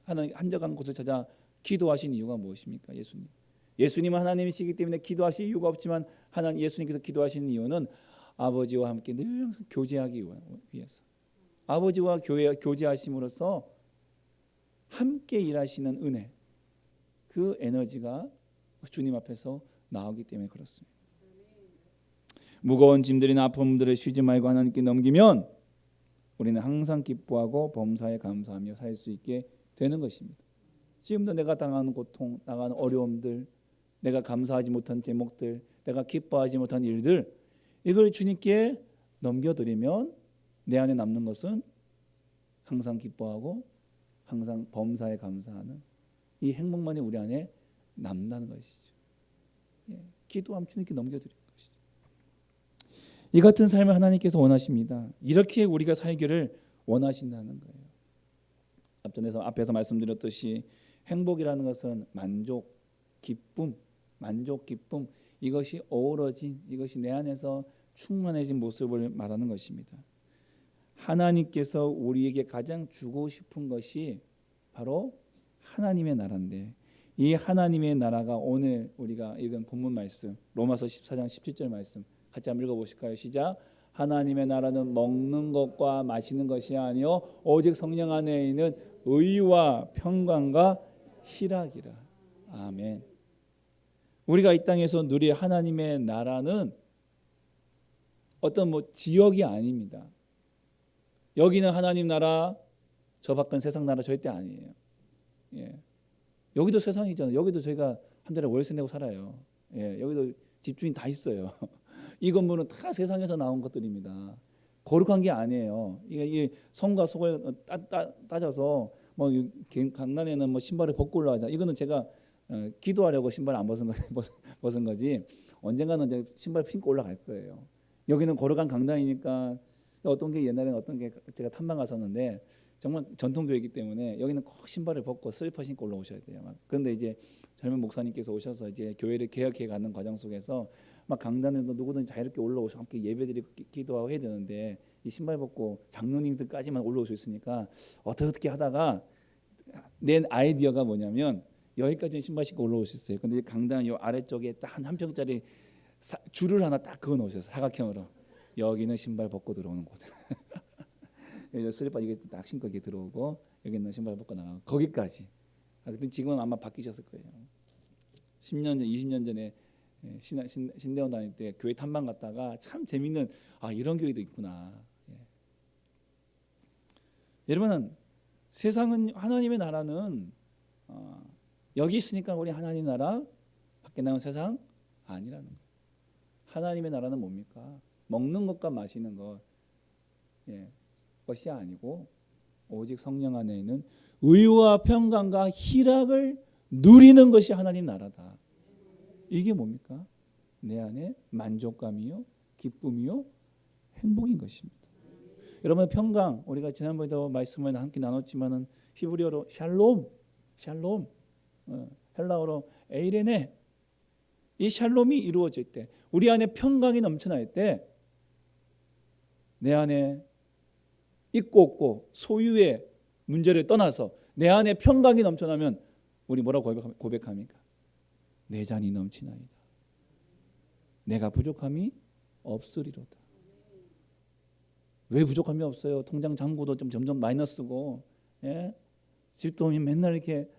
하나님 한적한 곳을 찾아 기도하신 이유가 무엇입니까? 예수님은 하나님이시기 때문에 기도하실 이유가 없지만 예수님께서 기도하시는 이유는 아버지와 함께 늘 항상 교제하기 위해서, 아버지와 교제하심으로써 함께 일하시는 은혜, 그 에너지가 주님 앞에서 나오기 때문에 그렇습니다. 무거운 짐들이나 아픔들을 쉬지 말고 하나님께 넘기면 우리는 항상 기뻐하고 범사에 감사하며 살 수 있게 되는 것입니다. 지금도 내가 당하는 고통, 당하는 어려움들, 내가 감사하지 못한 제목들, 내가 기뻐하지 못한 일들, 이걸 주님께 넘겨드리면 내 안에 남는 것은 항상 기뻐하고 항상 범사에 감사하는 이 행복만이 우리 안에 남는다는 것이죠. 기도하면 주님께 넘겨드리는 것이죠. 이 같은 삶을 하나님께서 원하십니다. 이렇게 우리가 살기를 원하신다는 거예요. 앞에서 말씀드렸듯이 행복이라는 것은 만족, 기쁨, 이것이 어우러진, 이것이 내 안에서 충만해진 모습을 말하는 것입니다. 하나님께서 우리에게 가장 주고 싶은 것이 바로 하나님의 나라인데, 이 하나님의 나라가 오늘 우리가 읽은 본문 말씀 로마서 14장 17절 말씀 같이 한번 읽어보실까요? 시작. 하나님의 나라는 먹는 것과 마시는 것이 아니요 오직 성령 안에 있는 의와 평강과 희락이라. 아멘. 우리가 이 땅에서 누릴 하나님의 나라는 어떤 지역이 아닙니다. 여기는 하나님 나라, 저 밖은 세상 나라 절대 아니에요. 여기도 세상이잖아요. 여기도 저희가 한 달에 월세 내고 살아요. 여기도 집주인 다 있어요. 이 건물은 다 세상에서 나온 것들입니다. 거룩한 게 아니에요. 이게 성과 속을 따져서 강단에는 신발을 벗고 올라가자. 이거는 제가 기도하려고 신발 안 벗은 거지. 언젠가는 이제 신발 신고 올라갈 거예요. 여기는 거룩한 강단이니까 어떤 게 옛날에는 어떤 게 제가 탐방 갔었는데 정말 전통교회이기 때문에 여기는 꼭 신발을 벗고 슬리퍼 신고 올라오셔야 돼요. 그런데 이제 젊은 목사님께서 오셔서 이제 교회를 개혁해 가는 과정 속에서 막 강단에도 누구든지 자유롭게 올라오셔서 함께 예배드리고 기도하고 해야 되는데 이 신발 벗고 장로님들까지만 올라올 수 있으니까 어떻게 하다가 낸 아이디어가 뭐냐면 여기까지는 신발 신고 올라올 수 있어요. 근데 강단 요 아래쪽에 딱 한 평짜리 줄을 하나 딱 그어 놓으셨어요. 사각형으로. 여기는 신발 벗고 들어오는 곳. 여기 슬리퍼 이게 딱 신고 이렇게 들어오고 여기는 신발 벗고 나가고 거기까지. 근데 지금은 아마 바뀌셨을 거예요. 10년 전, 20년 전에 신대원 다닐 때 교회 탐방 갔다가 참 재밌는 이런 교회도 있구나. 여러분, 세상은 하나님의 나라는 여기 있으니까 우리 하나님 나라, 밖에 나온 세상 아니라는 거예요. 하나님의 나라는 뭡니까? 먹는 것과 마시는 것, 것이 아니고 오직 성령 안에 있는 의와 평강과 희락을 누리는 것이 하나님 나라다. 이게 뭡니까? 내 안에 만족감이요, 기쁨이요, 행복인 것입니다. 여러분, 평강, 우리가 지난번에도 말씀을 함께 나눴지만은 히브리어로 샬롬, 헬라어로 에이레네, 이 샬롬이 이루어질 때, 우리 안에 평강이 넘쳐날 때, 내 안에 있고 없고 소유의 문제를 떠나서 내 안에 평강이 넘쳐나면 우리 뭐라고 고백합니까? 내 잔이 넘치나이다. 내가 부족함이 없으리로다. 왜 부족함이 없어요? 통장 잔고도 좀 점점 마이너스고, 집도 맨날 이렇게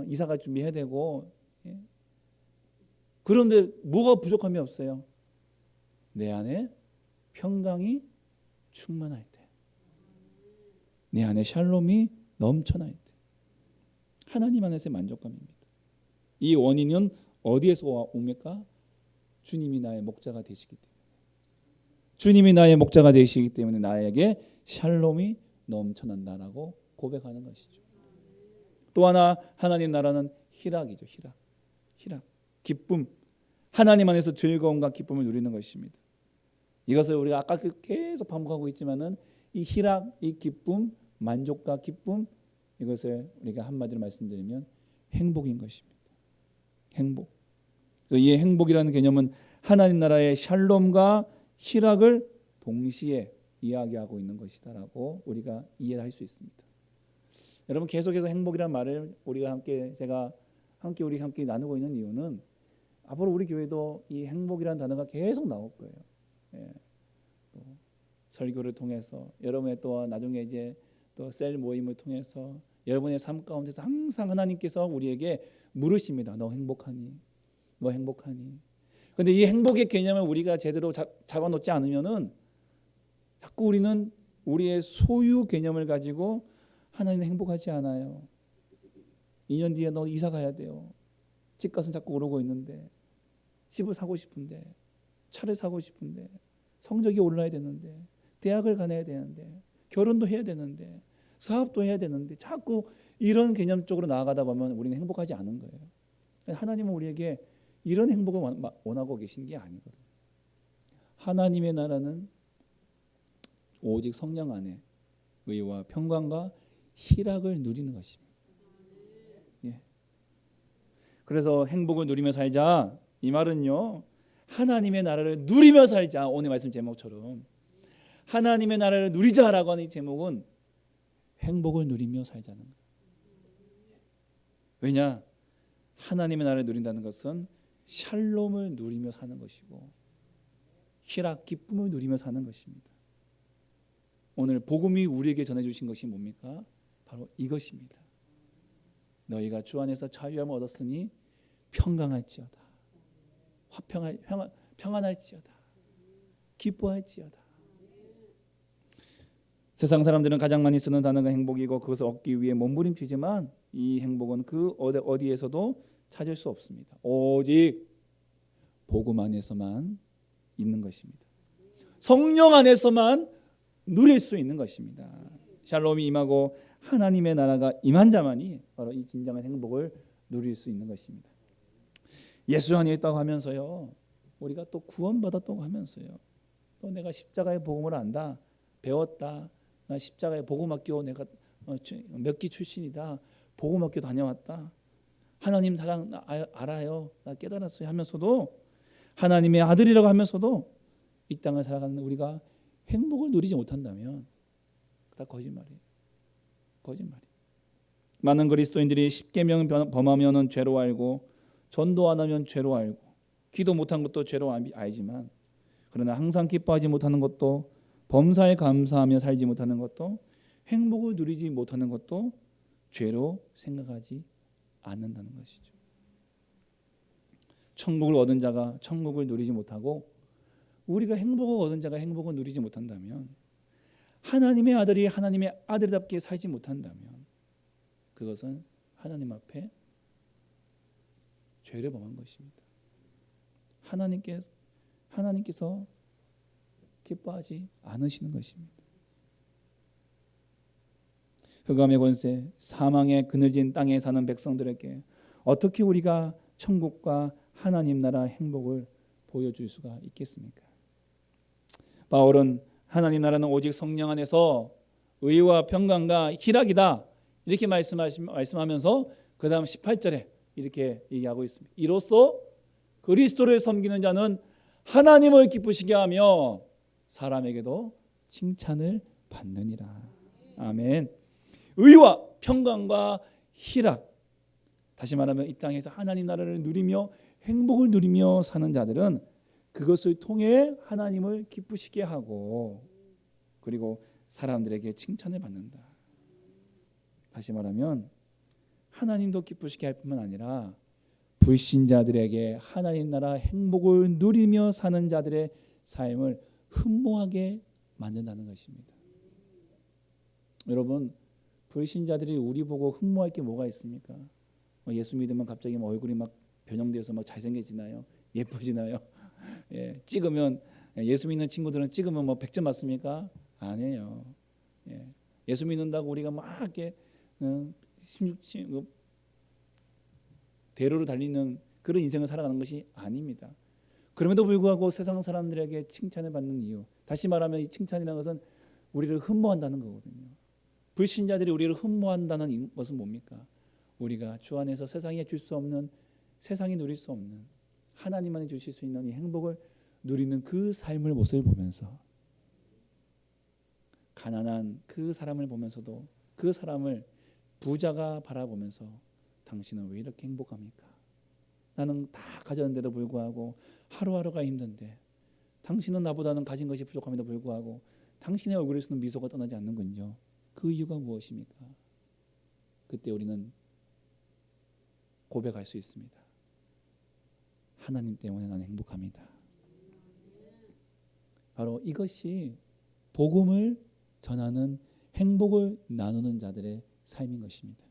이사가 준비해야 되고, 그런데 뭐가 부족함이 없어요? 내 안에 평강이 충만할 때, 내 안에 샬롬이 넘쳐날 때, 하나님 안에서의 만족감입니다. 이 원인은 어디에서 옵니까? 주님이 나의 목자가 되시기 때문에, 주님이 나의 목자가 되시기 때문에 나에게 샬롬이 넘쳐난다라고 고백하는 것이죠. 또 하나, 하나님 나라는 희락이죠. 희락, 기쁨, 하나님 안에서 즐거움과 기쁨을 누리는 것입니다. 이것을 우리가 아까 계속 반복하고 있지만은 이 희락, 이 기쁨, 만족과 기쁨, 이것을 우리가 한마디로 말씀드리면 행복인 것입니다. 행복. 이 행복이라는 개념은 하나님 나라의 샬롬과 희락을 동시에 이야기하고 있는 것이다라고 우리가 이해할 수 있습니다. 여러분, 계속해서 행복이라는 말을 제가 우리 함께 나누고 있는 이유는 앞으로 우리 교회도 이 행복이라는 단어가 계속 나올 거예요. 또 설교를 통해서, 여러분의 또 나중에 이제 또 셀 모임을 통해서 여러분의 삶 가운데서 항상 하나님께서 우리에게 물으십니다. 너 행복하니? 너 행복하니? 그런데 이 행복의 개념을 우리가 제대로 잡아놓지 않으면은 자꾸 우리는 우리의 소유 개념을 가지고 하나님은 행복하지 않아요. 2년 뒤에 너 이사 가야 돼요. 집값은 자꾸 오르고 있는데, 집을 사고 싶은데, 차를 사고 싶은데, 성적이 올라야 되는데, 대학을 가야 되는데, 결혼도 해야 되는데, 사업도 해야 되는데, 자꾸 이런 개념 쪽으로 나아가다 보면 우리는 행복하지 않은 거예요. 하나님은 우리에게 이런 행복을 원하고 계신 게 아니거든요. 하나님의 나라는 오직 성령 안에 의와 평강과 희락을 누리는 것입니다. 그래서 행복을 누리며 살자, 이 말은요, 하나님의 나라를 누리며 살자, 오늘 말씀 제목처럼 하나님의 나라를 누리자라고 하는 이 제목은 행복을 누리며 살자는 거예요. 왜냐? 하나님의 나라를 누린다는 것은 샬롬을 누리며 사는 것이고 희락, 기쁨을 누리며 사는 것입니다. 오늘 복음이 우리에게 전해주신 것이 뭡니까? 바로 이것입니다. 너희가 주 안에서 자유함을 얻었으니 평강할지어다, 평안할지어다, 기뻐할지어다. 세상 사람들은 가장 많이 쓰는 단어가 행복이고 그것을 얻기 위해 몸부림치지만 이 행복은 그 어디에서도 찾을 수 없습니다. 오직 복음 안에서만 있는 것입니다. 성령 안에서만 누릴 수 있는 것입니다. 샬롬이 임하고 하나님의 나라가 임한 자만이 바로 이 진정한 행복을 누릴 수 있는 것입니다. 예수 안에 있다고 하면서요, 우리가 또 구원받았다고 하면서요, 또 내가 십자가의 복음을 안다, 배웠다, 나 십자가의 복음학교 내가 몇 기 출신이다, 복음학교 다녀왔다, 하나님 사랑 나 알아요, 나 깨달았어요 하면서도, 하나님의 아들이라고 하면서도 이 땅을 살아가는 우리가 행복을 누리지 못한다면 다 거짓말이에요. 거짓말이. 많은 그리스도인들이 십계명 범하면은 죄로 알고, 전도 안 하면 죄로 알고, 기도 못한 것도 죄로 알지만, 그러나 항상 기뻐하지 못하는 것도, 범사에 감사하며 살지 못하는 것도, 행복을 누리지 못하는 것도 죄로 생각하지 않는다는 것이죠. 천국을 얻은 자가 천국을 누리지 못하고 우리가 행복을 얻은 자가 행복을 누리지 못한다면, 하나님의 아들이 하나님의 아들답게 살지 못한다면 그것은 하나님 앞에 죄를 범한 것입니다. 하나님께서 기뻐하지 않으시는 것입니다. 흑암의 권세, 사망의 그늘진 땅에 사는 백성들에게 어떻게 우리가 천국과 하나님 나라 행복을 보여줄 수가 있겠습니까? 바울은 하나님 나라는 오직 성령 안에서 의와 평강과 희락이다 이렇게 말씀하면서 그 다음 18절에 이렇게 얘기하고 있습니다. 이로써 그리스도를 섬기는 자는 하나님을 기쁘시게 하며 사람에게도 칭찬을 받느니라. 아멘. 의와 평강과 희락, 다시 말하면 이 땅에서 하나님 나라를 누리며 행복을 누리며 사는 자들은 그것을 통해 하나님을 기쁘시게 하고 그리고 사람들에게 칭찬을 받는다. 다시 말하면 하나님도 기쁘시게 할 뿐만 아니라 불신자들에게 하나님 나라 행복을 누리며 사는 자들의 삶을 흠모하게 만든다는 것입니다. 여러분, 불신자들이 우리 보고 흠모할 게 뭐가 있습니까? 예수 믿으면 갑자기 얼굴이 막 변형되어서 막 잘생겨지나요? 예뻐지나요? 예, 찍으면 예수 믿는 친구들은 찍으면 뭐 100점 맞습니까? 아니에요. 예, 예수 믿는다고 우리가 막 이렇게 16 대로로 달리는 그런 인생을 살아가는 것이 아닙니다. 그럼에도 불구하고 세상 사람들에게 칭찬을 받는 이유, 다시 말하면 이 칭찬이라는 것은 우리를 흠모한다는 거거든요. 불신자들이 우리를 흠모한다는 것은 뭡니까? 우리가 주 안에서 세상에 줄 수 없는, 세상이 누릴 수 없는 하나님만이 주실 수 있는 이 행복을 누리는 그 삶을 모습을 보면서 가난한 그 사람을 보면서도 그 사람을 부자가 바라보면서 당신은 왜 이렇게 행복합니까? 나는 다 가졌는데도 불구하고 하루하루가 힘든데 당신은 나보다는 가진 것이 부족함에도 불구하고 당신의 얼굴에서는 미소가 떠나지 않는군요. 그 이유가 무엇입니까? 그때 우리는 고백할 수 있습니다. 하나님 때문에 나는 행복합니다. 바로 이것이 복음을 전하는 행복을 나누는 자들의 삶인 것입니다.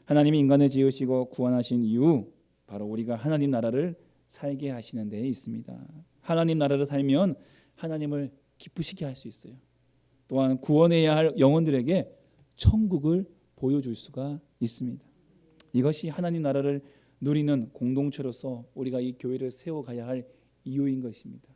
하나님이 인간을 지으시고 구원하신 이유, 바로 우리가 하나님 나라를 살게 하시는 데에 있습니다. 하나님 나라를 살면 하나님을 기쁘시게 할 수 있어요. 또한 구원해야 할 영혼들에게 천국을 보여줄 수가 있습니다. 이것이 하나님 나라를 누리는 공동체로서 우리가 이 교회를 세워가야 할 이유인 것입니다.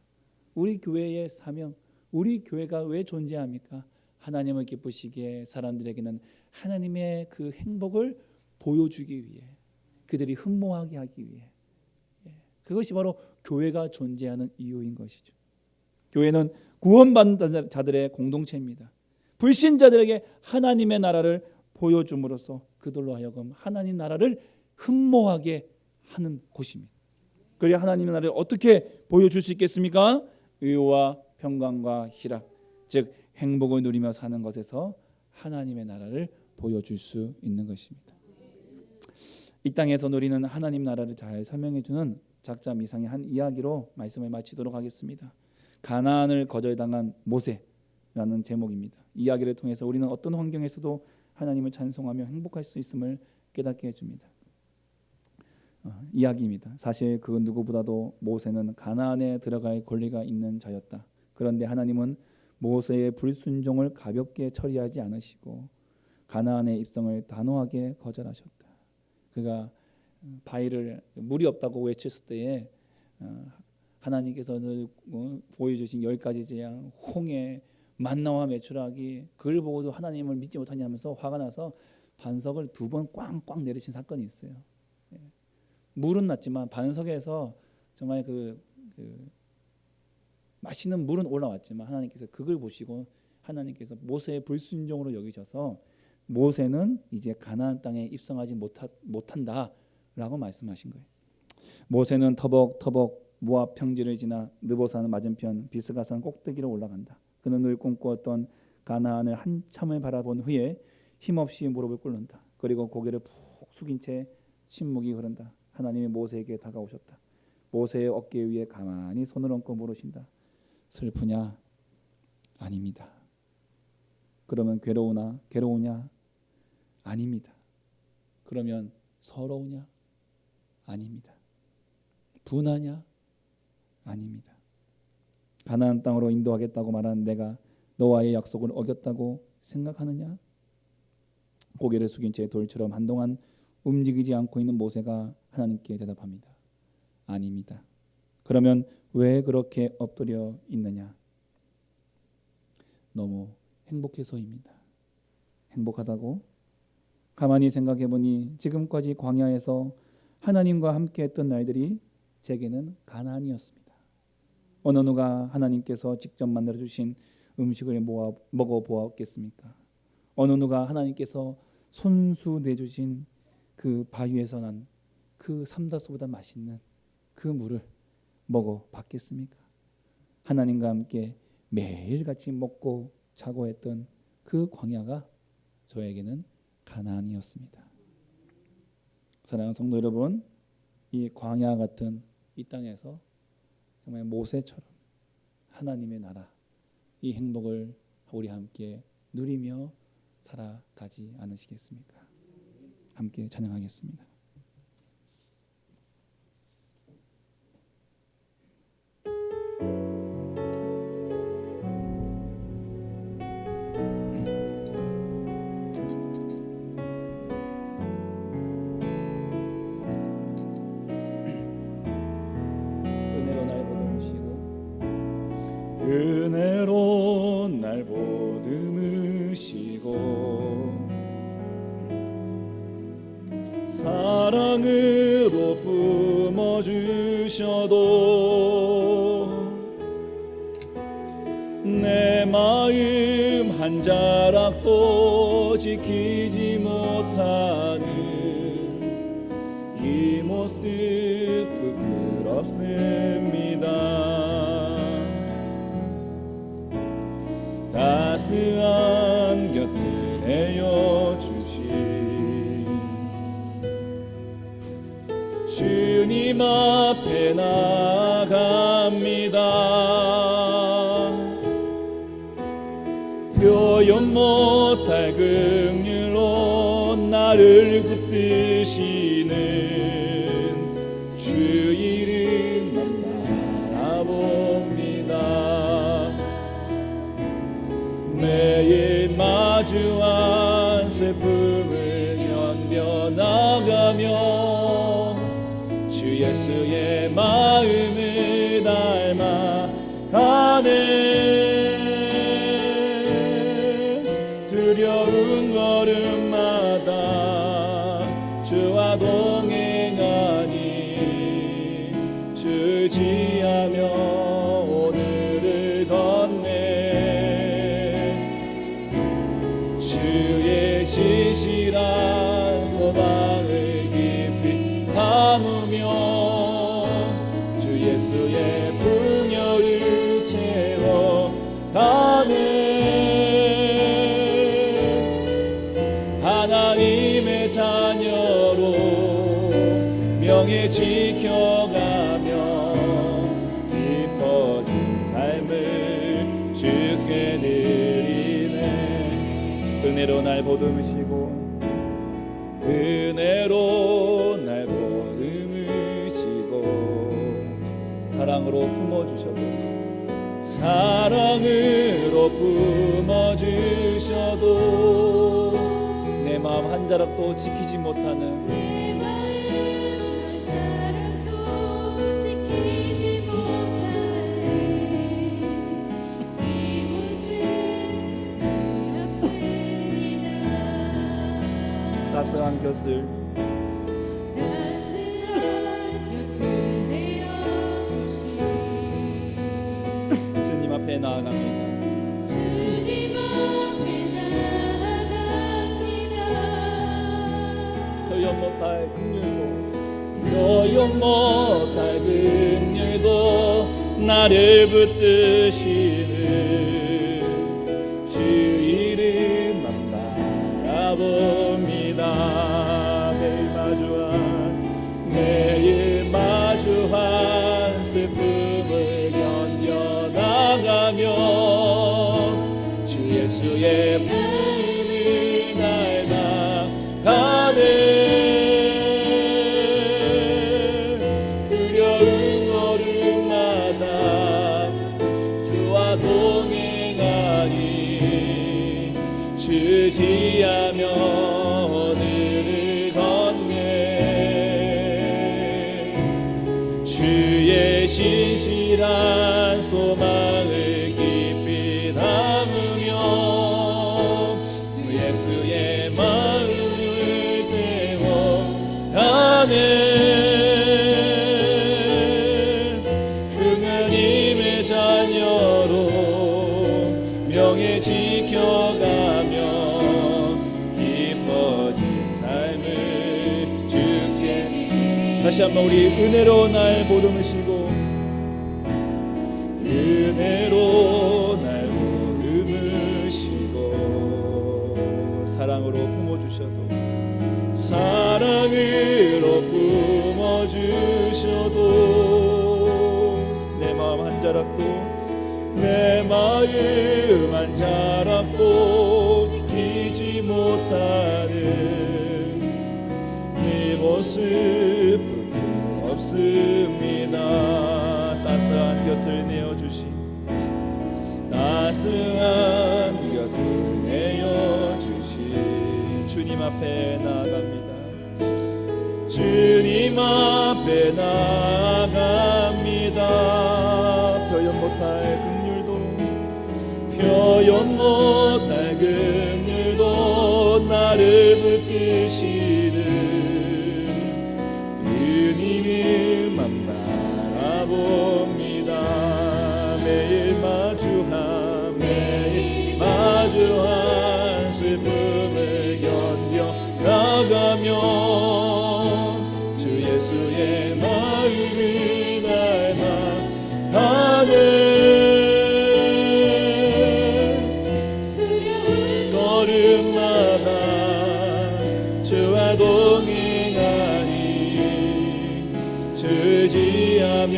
우리 교회의 사명, 우리 교회가 왜 존재합니까? 하나님을 기쁘시게 사람들에게는 하나님의 그 행복을 보여주기 위해, 그들이 흠모하게 하기 위해, 그것이 바로 교회가 존재하는 이유인 것이죠. 교회는 구원받는 자들의 공동체입니다. 불신자들에게 하나님의 나라를 보여줌으로써 그들로 하여금 하나님 나라를 흠모하게 하는 곳입니다. 그래야 하나님의 나라를 어떻게 보여줄 수 있겠습니까? 의와 평강과 희락, 즉 행복을 누리며 사는 것에서 하나님의 나라를 보여줄 수 있는 것입니다. 이 땅에서 누리는 하나님 나라를 잘 설명해주는 작자 미상의 한 이야기로 말씀을 마치도록 하겠습니다. 가나안을 거절당한 모세라는 제목입니다. 이야기를 통해서 우리는 어떤 환경에서도 하나님을 찬송하며 행복할 수 있음을 깨닫게 해줍니다. 이야기입니다. 사실 그 누구보다도 모세는 가나안에 들어갈 권리가 있는 자였다. 그런데 하나님은 모세의 불순종을 가볍게 처리하지 않으시고 가나안의 입성을 단호하게 거절하셨다. 그가 바위를 물이 없다고 외쳤을 때에 하나님께서는 보여주신 10가지 재앙, 홍해, 만나와 메추라기, 그걸 보고도 하나님을 믿지 못하냐면서 화가 나서 반석을 2번 꽝꽝 내리신 사건이 있어요. 물은 났지만 반석에서 정말 그 마시는 물은 올라왔지만 하나님께서 그걸 보시고 하나님께서 모세의 불순종으로 여기셔서 모세는 이제 가나안 땅에 입성하지 못한다라고 말씀하신 거예요. 모세는 터벅터벅 모압 평지를 지나 느보산 맞은편 비스가산 꼭대기로 올라간다. 그는 늘 꿈꾸었던 가나안을 한참을 바라본 후에 힘없이 무릎을 꿇는다. 그리고 고개를 푹 숙인 채 침묵이 흐른다. 하나님이 모세에게 다가오셨다. 모세의 어깨 위에 가만히 손을 얹고 물으신다. 슬프냐? 아닙니다. 그러면 괴로우냐? 아닙니다. 그러면 서러우냐? 아닙니다. 분하냐? 아닙니다. 가나안 땅으로 인도하겠다고 말한 내가 너와의 약속을 어겼다고 생각하느냐? 고개를 숙인 채 돌처럼 한동안 움직이지 않고 있는 모세가 하나님께 대답합니다. 아닙니다. 그러면 왜 그렇게 엎드려 있느냐? 너무 행복해서입니다. 행복하다고? 가만히 생각해 보니 지금까지 광야에서 하나님과 함께 했던 날들이 제게는 가나안이었습니다. 어느 누가 하나님께서 직접 만들어 주신 음식을 먹어 보았겠습니까? 어느 누가 하나님께서 손수 내주신 그 바위에서 난 그 삼다수보다 맛있는 그 물을 먹어 봤겠습니까? 하나님과 함께 매일같이 먹고 자고 했던 그 광야가 저에게는 가나안이었습니다. 사랑하는 성도 여러분, 이 광야 같은 이 땅에서 정말 모세처럼 하나님의 나라, 이 행복을 우리 함께 누리며 살아가지 않으시겠습니까? 함께 찬양하겠습니다. 은혜로 날 보듬으시고 사랑으로 품어주셔도 내 마음 한 자락도 지키지 못하는 이 모습 부끄럽습니다. 따스한 곁을 내어주신 주님 앞에 나아갑니다. 표현 못할 긍휼로 나를 붙드시는 주 이름만 바라봅니다. 매일 마주한 슬픔을 견뎌나가며 주 예수의 마음을 닮아가네. 두려운 걸음마다 주와 동행하니 주지하며 오늘을 걷네. 주의 신실한 소망을 깊이 담으며 주 예수의 풍요를 채워가네. 하나님의 자녀로 명예 지켜가며 깊어진 삶을 주께 드리네. 은혜로 날 보듬으시고 은혜로 날 보듬으시고 사랑으로 품어주셔도 사랑으로 품어주셔도 내 마음 한 자락도 지키지 못하는 내 마음 한 자락도 지키지 못하는 이 모습 부끄럽습니다. 따스한 곁을 따스한 곁을 내어주신 주님 앞에 나아갑니다. 주님 앞에 나아갑니다. 표현 못할 긍휼도 표현 못할 긍휼도 나를 붙드시는 주 이름만 바라봅니다. 매일 마주한 매일 슬픔을 견뎌나가며 주 예수의 부름을 닮아가네. 두려운 걸음마다 주와 동행하니 주지하며 오늘을 걷네. 주의 신실한 소망을 깊이 담으며 주 예수의 마음을 채워가네. 하나님의 자녀로 명예 지켜가며 기뻐진 삶을 주께. 다시 한번 우리 은혜로 날 보름으시고 은혜로 날 보름으시고 사랑으로 품어주셔도 사랑으로 품어주셔도 내 마음 한 자락도 내 마음 한 자락도 지키지 못하는 이 모습 없습니다. 따스한 곁을 내어주신 따스한 곁을 내어주신 주님 앞에 나아갑니다. 주님 앞에 나아갑니다. 표현 못할 긍휼도 표현 못할 긍휼도 나를 붙드시는 주님만 바라봅니다. 매일 마주한 슬픔을 견뎌 나가며 주 예수의 마음을 닮아가네. 걸음마다 주와 동행하니 주지하며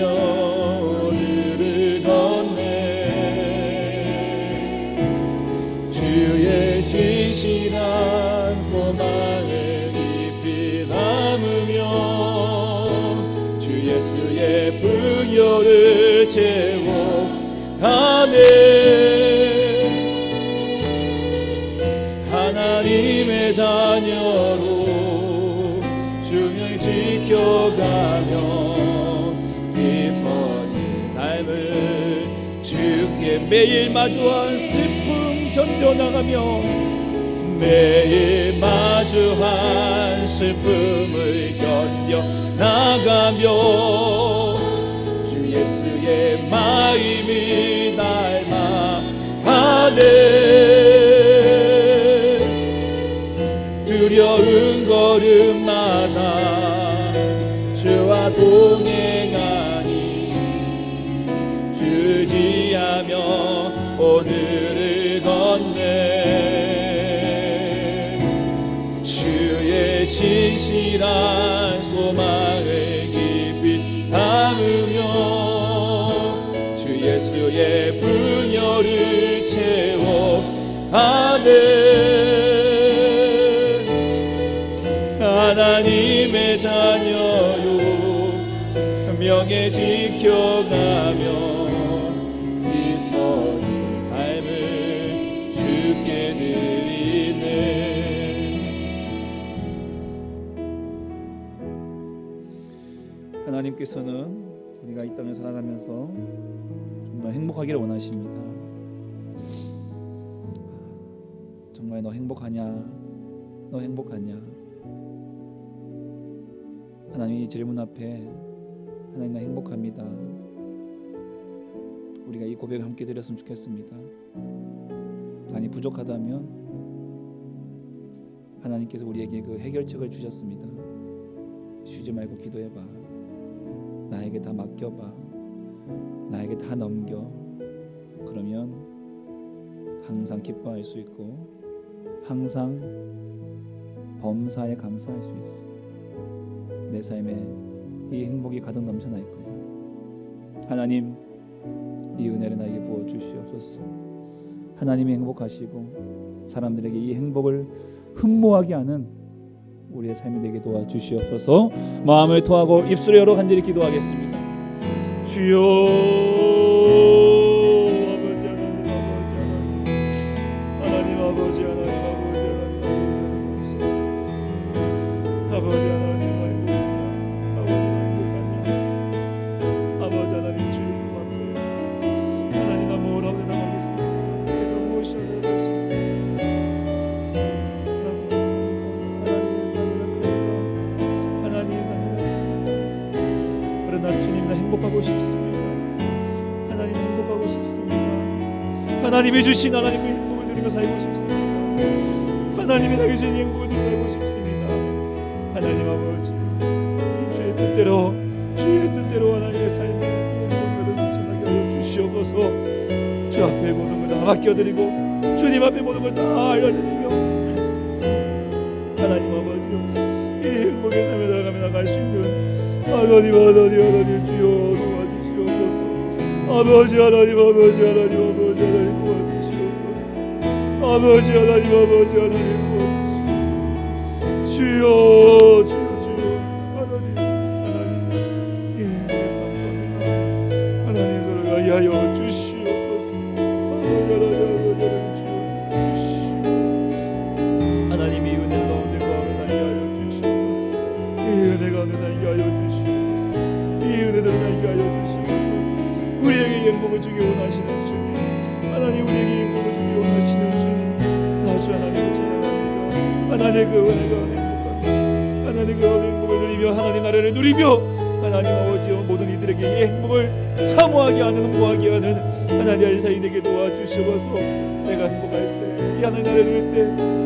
오늘을 걷네. 주의 신실한 소망을 깊이 담으며 주 예수의 부여를 채워가네. 하나님의 자녀로 주를 지켜가며 기뻐진 삶을 주께 매일 마주한 슬픔 견뎌나가며 매일 마주한 슬픔을 견뎌나가며 주 예수의 마음을 닮아가네. 두려운 걸음마다 주와 동행하니 주지하며 오늘을 걷네. 주의 신실한 소망을 깊이 담으며 주 예수의 분열을 채워가네. 하나님의 자녀요 명예 지켜가며 기뻐진 삶을 주께 드리네. 하나님께서는 우리가 이 땅을 살아가면서 정말 행복하기를 원하십니다. 정말 너 행복하냐? 너 행복하냐? 하나님이 질문 앞에 하나님 나 행복합니다. 우리가 이 고백을 함께 드렸으면 좋겠습니다. 아니 부족하다면 하나님께서 우리에게 그 해결책을 주셨습니다. 쉬지 말고 기도해봐. 나에게 다 맡겨봐. 나에게 다 넘겨. 그러면 항상 기뻐할 수 있고 항상 범사에 감사할 수 있어. 내 삶에 이 행복이 가득 넘쳐날 거야. 하나님 이 은혜를 나에게 부어 주시옵소서. 하나님이 행복하시고 사람들에게 이 행복을 흠모하게 하는 우리의 삶이 되게 도와주시옵소서. 마음을 토하고 입술을 열어 간절히 기도하겠습니다. 주여 아버지 하나님 하나님 아버지 하나님 아버지 하나님 아버지 하나님 주의 이름 앞에 하나님과 뭐라고 대답하겠습니까? 내가 무엇이라도 할 수 있습니까? 그러나 주님 나 행복하고 싶습니다. 하나님 행복하고 싶습니다. 하나님이 주신 하나님 그 행복을 누리며 살고 싶습니다. 하나님이 나에게 주신 행복을 누리며 살고 싶습니다. 하나님 아버지 주의 뜻대로 하나님의 삶의 행복을 전하게 하여 주시옵소서. 주 앞에 모든 걸 다 맡겨드리고 주님 앞에 모든 걸 다 알려드리며 하나님 아버지 이 행복의 삶에 들어가며 나갈 수 있는 하나님 주여 도와주시옵소서. 아버지 하나님 도와주시옵소서. 아버지 하나님 도와주시옵소서. 주여 하나님 이 행복의 삶 하나님 들어가게 하여 주시옵소서. 하나님 이 은혜 가운데 살게 하여 주시옵소서. 이 은혜 가운데 살게 하여 주시옵소서. 이 은혜를 살게 하여 주시옵소서. 우리에게 행복을 주기 원하시는 주님, 하나님 우리에게 행복을 주기 원하시는 주님, 나주 하나님을 찬양합니다. 하나님의 그 은혜가 행복합니다. 하나님의 그 행복을 누리며 하나님 나라를 누리며 하나님 아버지여 모든 이들에게 이 행복을 사모하게 하는 흠모하게 하는 하나님의 사이 되게 도와주시옵소서. 내가 행복할 때, 이 하나님 나라를 누릴 때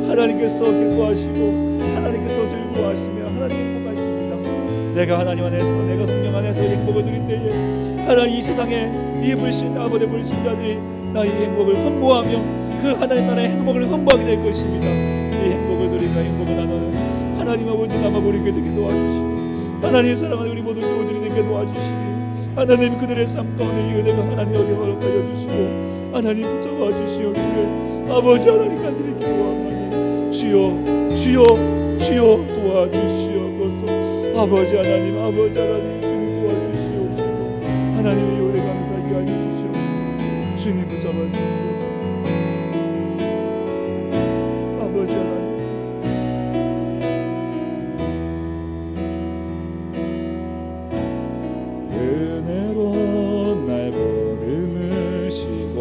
하나님께서 기뻐하시고 하나님께서 즐거워하시며 하나님 행복하십니다. 내가 하나님 안에서 내가 성령 안에서 행복을 누릴 때에 하나님 이 세상에 이 불신 아버지 불신자들이 나의 행복을 흠모하며 그 하나님 나라의 행복을 흠모하게 될 것입니다. 이 행복을 누리며 행복을 나누는 하나님 아버지 남아버리게 되게 도와주시고 하나님 사랑하는 우리 모든 교우들이 되게 도와주시고 하나님 그들의 삶 가운데 이 은혜가 하나님 어디 허락하여 주시고 하나님 붙잡아 주시옵기를 아버지 하나님 간절히 기도하오니 주여 도와주시옵소서. 아버지 하나님 주님 도와주시옵시고 하나님의 요에 감사하게 하여 주시옵시고 주님 붙잡아 주시옵소서. 아버지 하나님 은혜로 날 보듬으시고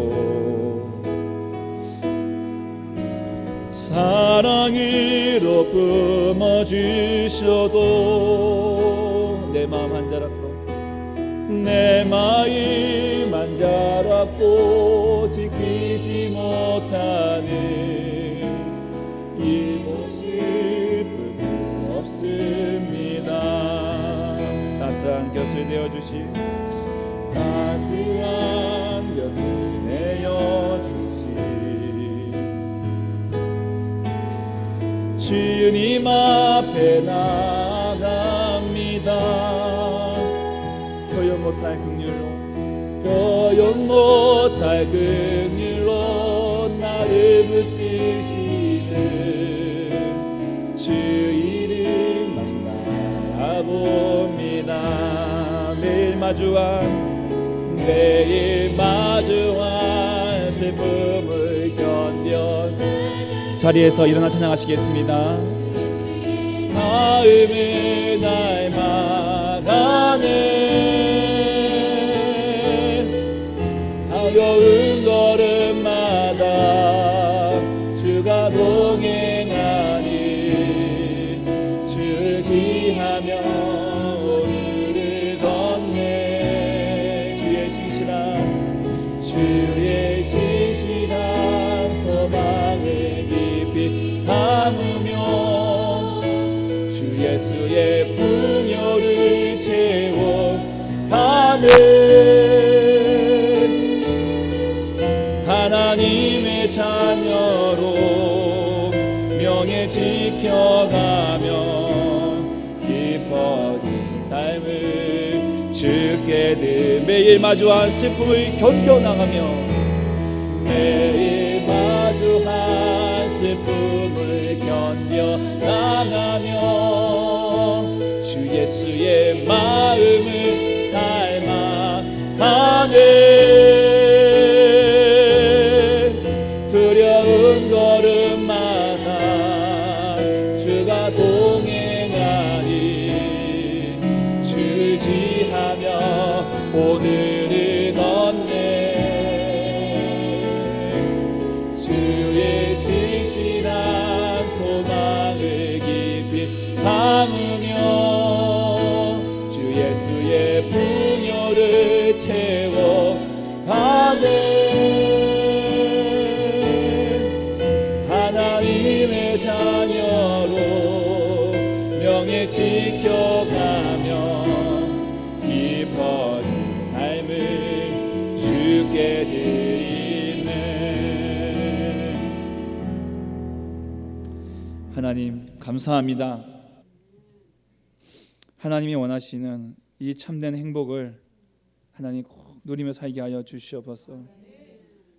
사랑으로 품어주셔도 내 마음 한 자락도 지키지 못하는 이 모습은 없습니다. 따스한 곁을 내어주시 따스한 곁을 내어주시 주님 앞에 나아갑니다. 표현 못할 긍휼로 나를 붙드시는 주 이름만 바라봅니다. 매일 마주한 슬픔을 견뎌 자리에서 일어나 찬양하시겠습니다. 마음을 닮아가네 어려운 걸음마다 주가 동행하니 주지하며 오늘을 걷네 주의 신실한 소망을 깊이 담으며 주 예수의 풍요를 채워가네 하나님의 자녀로 명예 지켜가며 깊어진 삶을 주께 드립니다. 매일 마주한 슬픔을 견뎌나가며 매일 마주한 슬픔을 견뎌나가며 주 예수의 마음을 닮아가네. 두려운 걸음마다 주가 동행하니 주지하며 오늘을 걷네. 주의 진실한 소망을 깊이 담으며 주 예수의 풍요를 채워가네. 하나님의 자녀로 명예 지켜가며 깊어진 삶을 주께 드리네. 하나님 감사합니다. 하나님이 원하시는 이 참된 행복을 하나님 꼭 누리며 살게 하여 주시옵소서.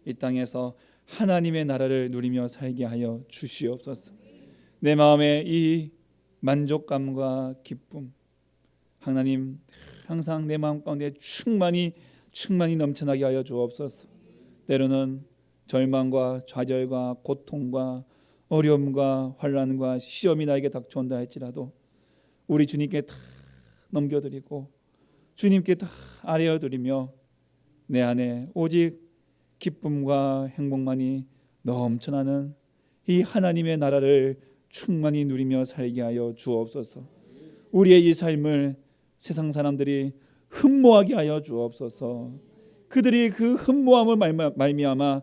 이 땅에서 하나님의 나라를 누리며 살게 하여 주시옵소서. 내 마음에 이 만족감과 기쁨 하나님 항상 내 마음 가운데 충만히 넘쳐나게 하여 주옵소서. 때로는 절망과 좌절과 고통과 어려움과 환난과 시험이 나에게 닥쳐온다 할지라도 우리 주님께 다 넘겨드리고 주님께 다 아뢰어드리며 내 안에 오직 기쁨과 행복만이 넘쳐나는 이 하나님의 나라를 충만히 누리며 살게 하여 주옵소서. 우리의 이 삶을 세상 사람들이 흠모하게 하여 주옵소서. 그들이 그 흠모함을 말미암아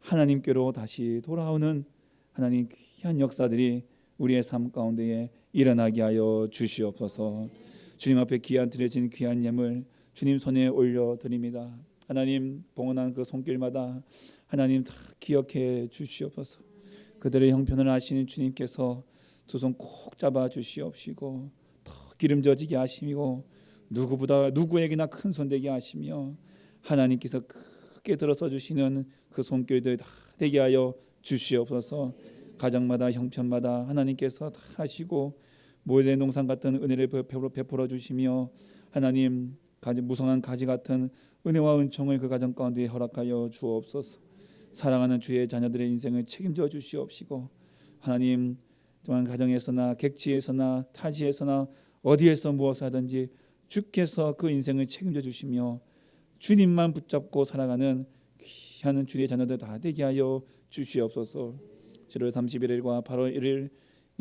하나님께로 다시 돌아오는 하나님 귀한 역사들이 우리의 삶 가운데에 일어나게 하여 주시옵소서. 주님 앞에 드려진 귀한 예물 주님 손에 올려드립니다. 하나님 봉헌한 그 손길마다 하나님 다 기억해 주시옵소서. 그들의 형편을 아시는 주님께서 두 손 꼭 잡아 주시옵시고 더 기름져지게 하시고 누구보다 누구에게나 큰 손 되게 하시며 하나님께서 크게 들어서 주시는 그 손길들 다 되게 하여 주시옵소서. 가정마다 형편마다 하나님께서 다 하시고 모든 농산 같은 은혜를 베풀어 주시며 하나님 무성한 가지 같은 은혜와 은총을 그 가정 가운데 허락하여 주옵소서. 사랑하는 주의 자녀들의 인생을 책임져 주시옵시고 하나님 또한 가정에서나 객지에서나 타지에서나 어디에서 무엇을 하든지 주께서 그 인생을 책임져 주시며 주님만 붙잡고 살아가는 귀한 주의 자녀들 다 되게 하여 주시옵소서. 7월 31일과 8월 1일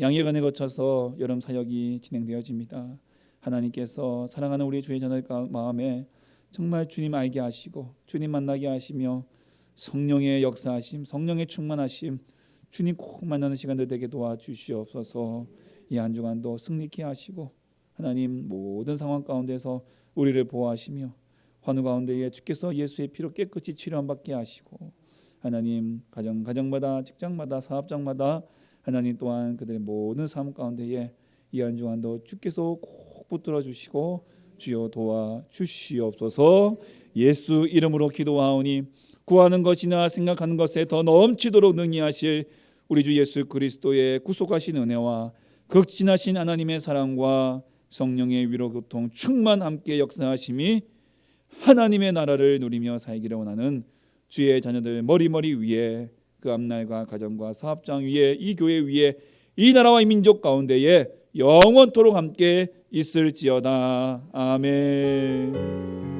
양예간에 거쳐서 여름 사역이 진행되어집니다. 하나님께서 사랑하는 우리 주의 자녀들 마음에 정말 주님 알게 하시고 주님 만나게 하시며 성령의 역사하심, 성령의 충만하심 주님 꼭 만나는 시간들 되게 도와주시옵소서. 이 한 주간도 승리케 하시고 하나님 모든 상황 가운데서 우리를 보호하시며 환우 가운데에 주께서 예수의 피로 깨끗이 치료받게 하시고 하나님 가정마다 직장마다 사업장마다 하나님 또한 그들의 모든 삶 가운데에 이 한 주간도 주께서 꼭 붙들어 주시고 주여 도와 주시옵소서. 예수 이름으로 기도하오니 구하는 것이나 생각하는 것에 더 넘치도록 능히 하실 우리 주 예수 그리스도의 구속하신 은혜와 극진하신 하나님의 사랑과 성령의 위로 교통 충만 함께 역사하심이 하나님의 나라를 누리며 살기를 원하는 주의 자녀들 머리머리 위에 그 앞날과 가정과 사업장 위에 이 교회 위에 이 나라와 이 민족 가운데에 영원토록 함께 있을지어다. 아멘.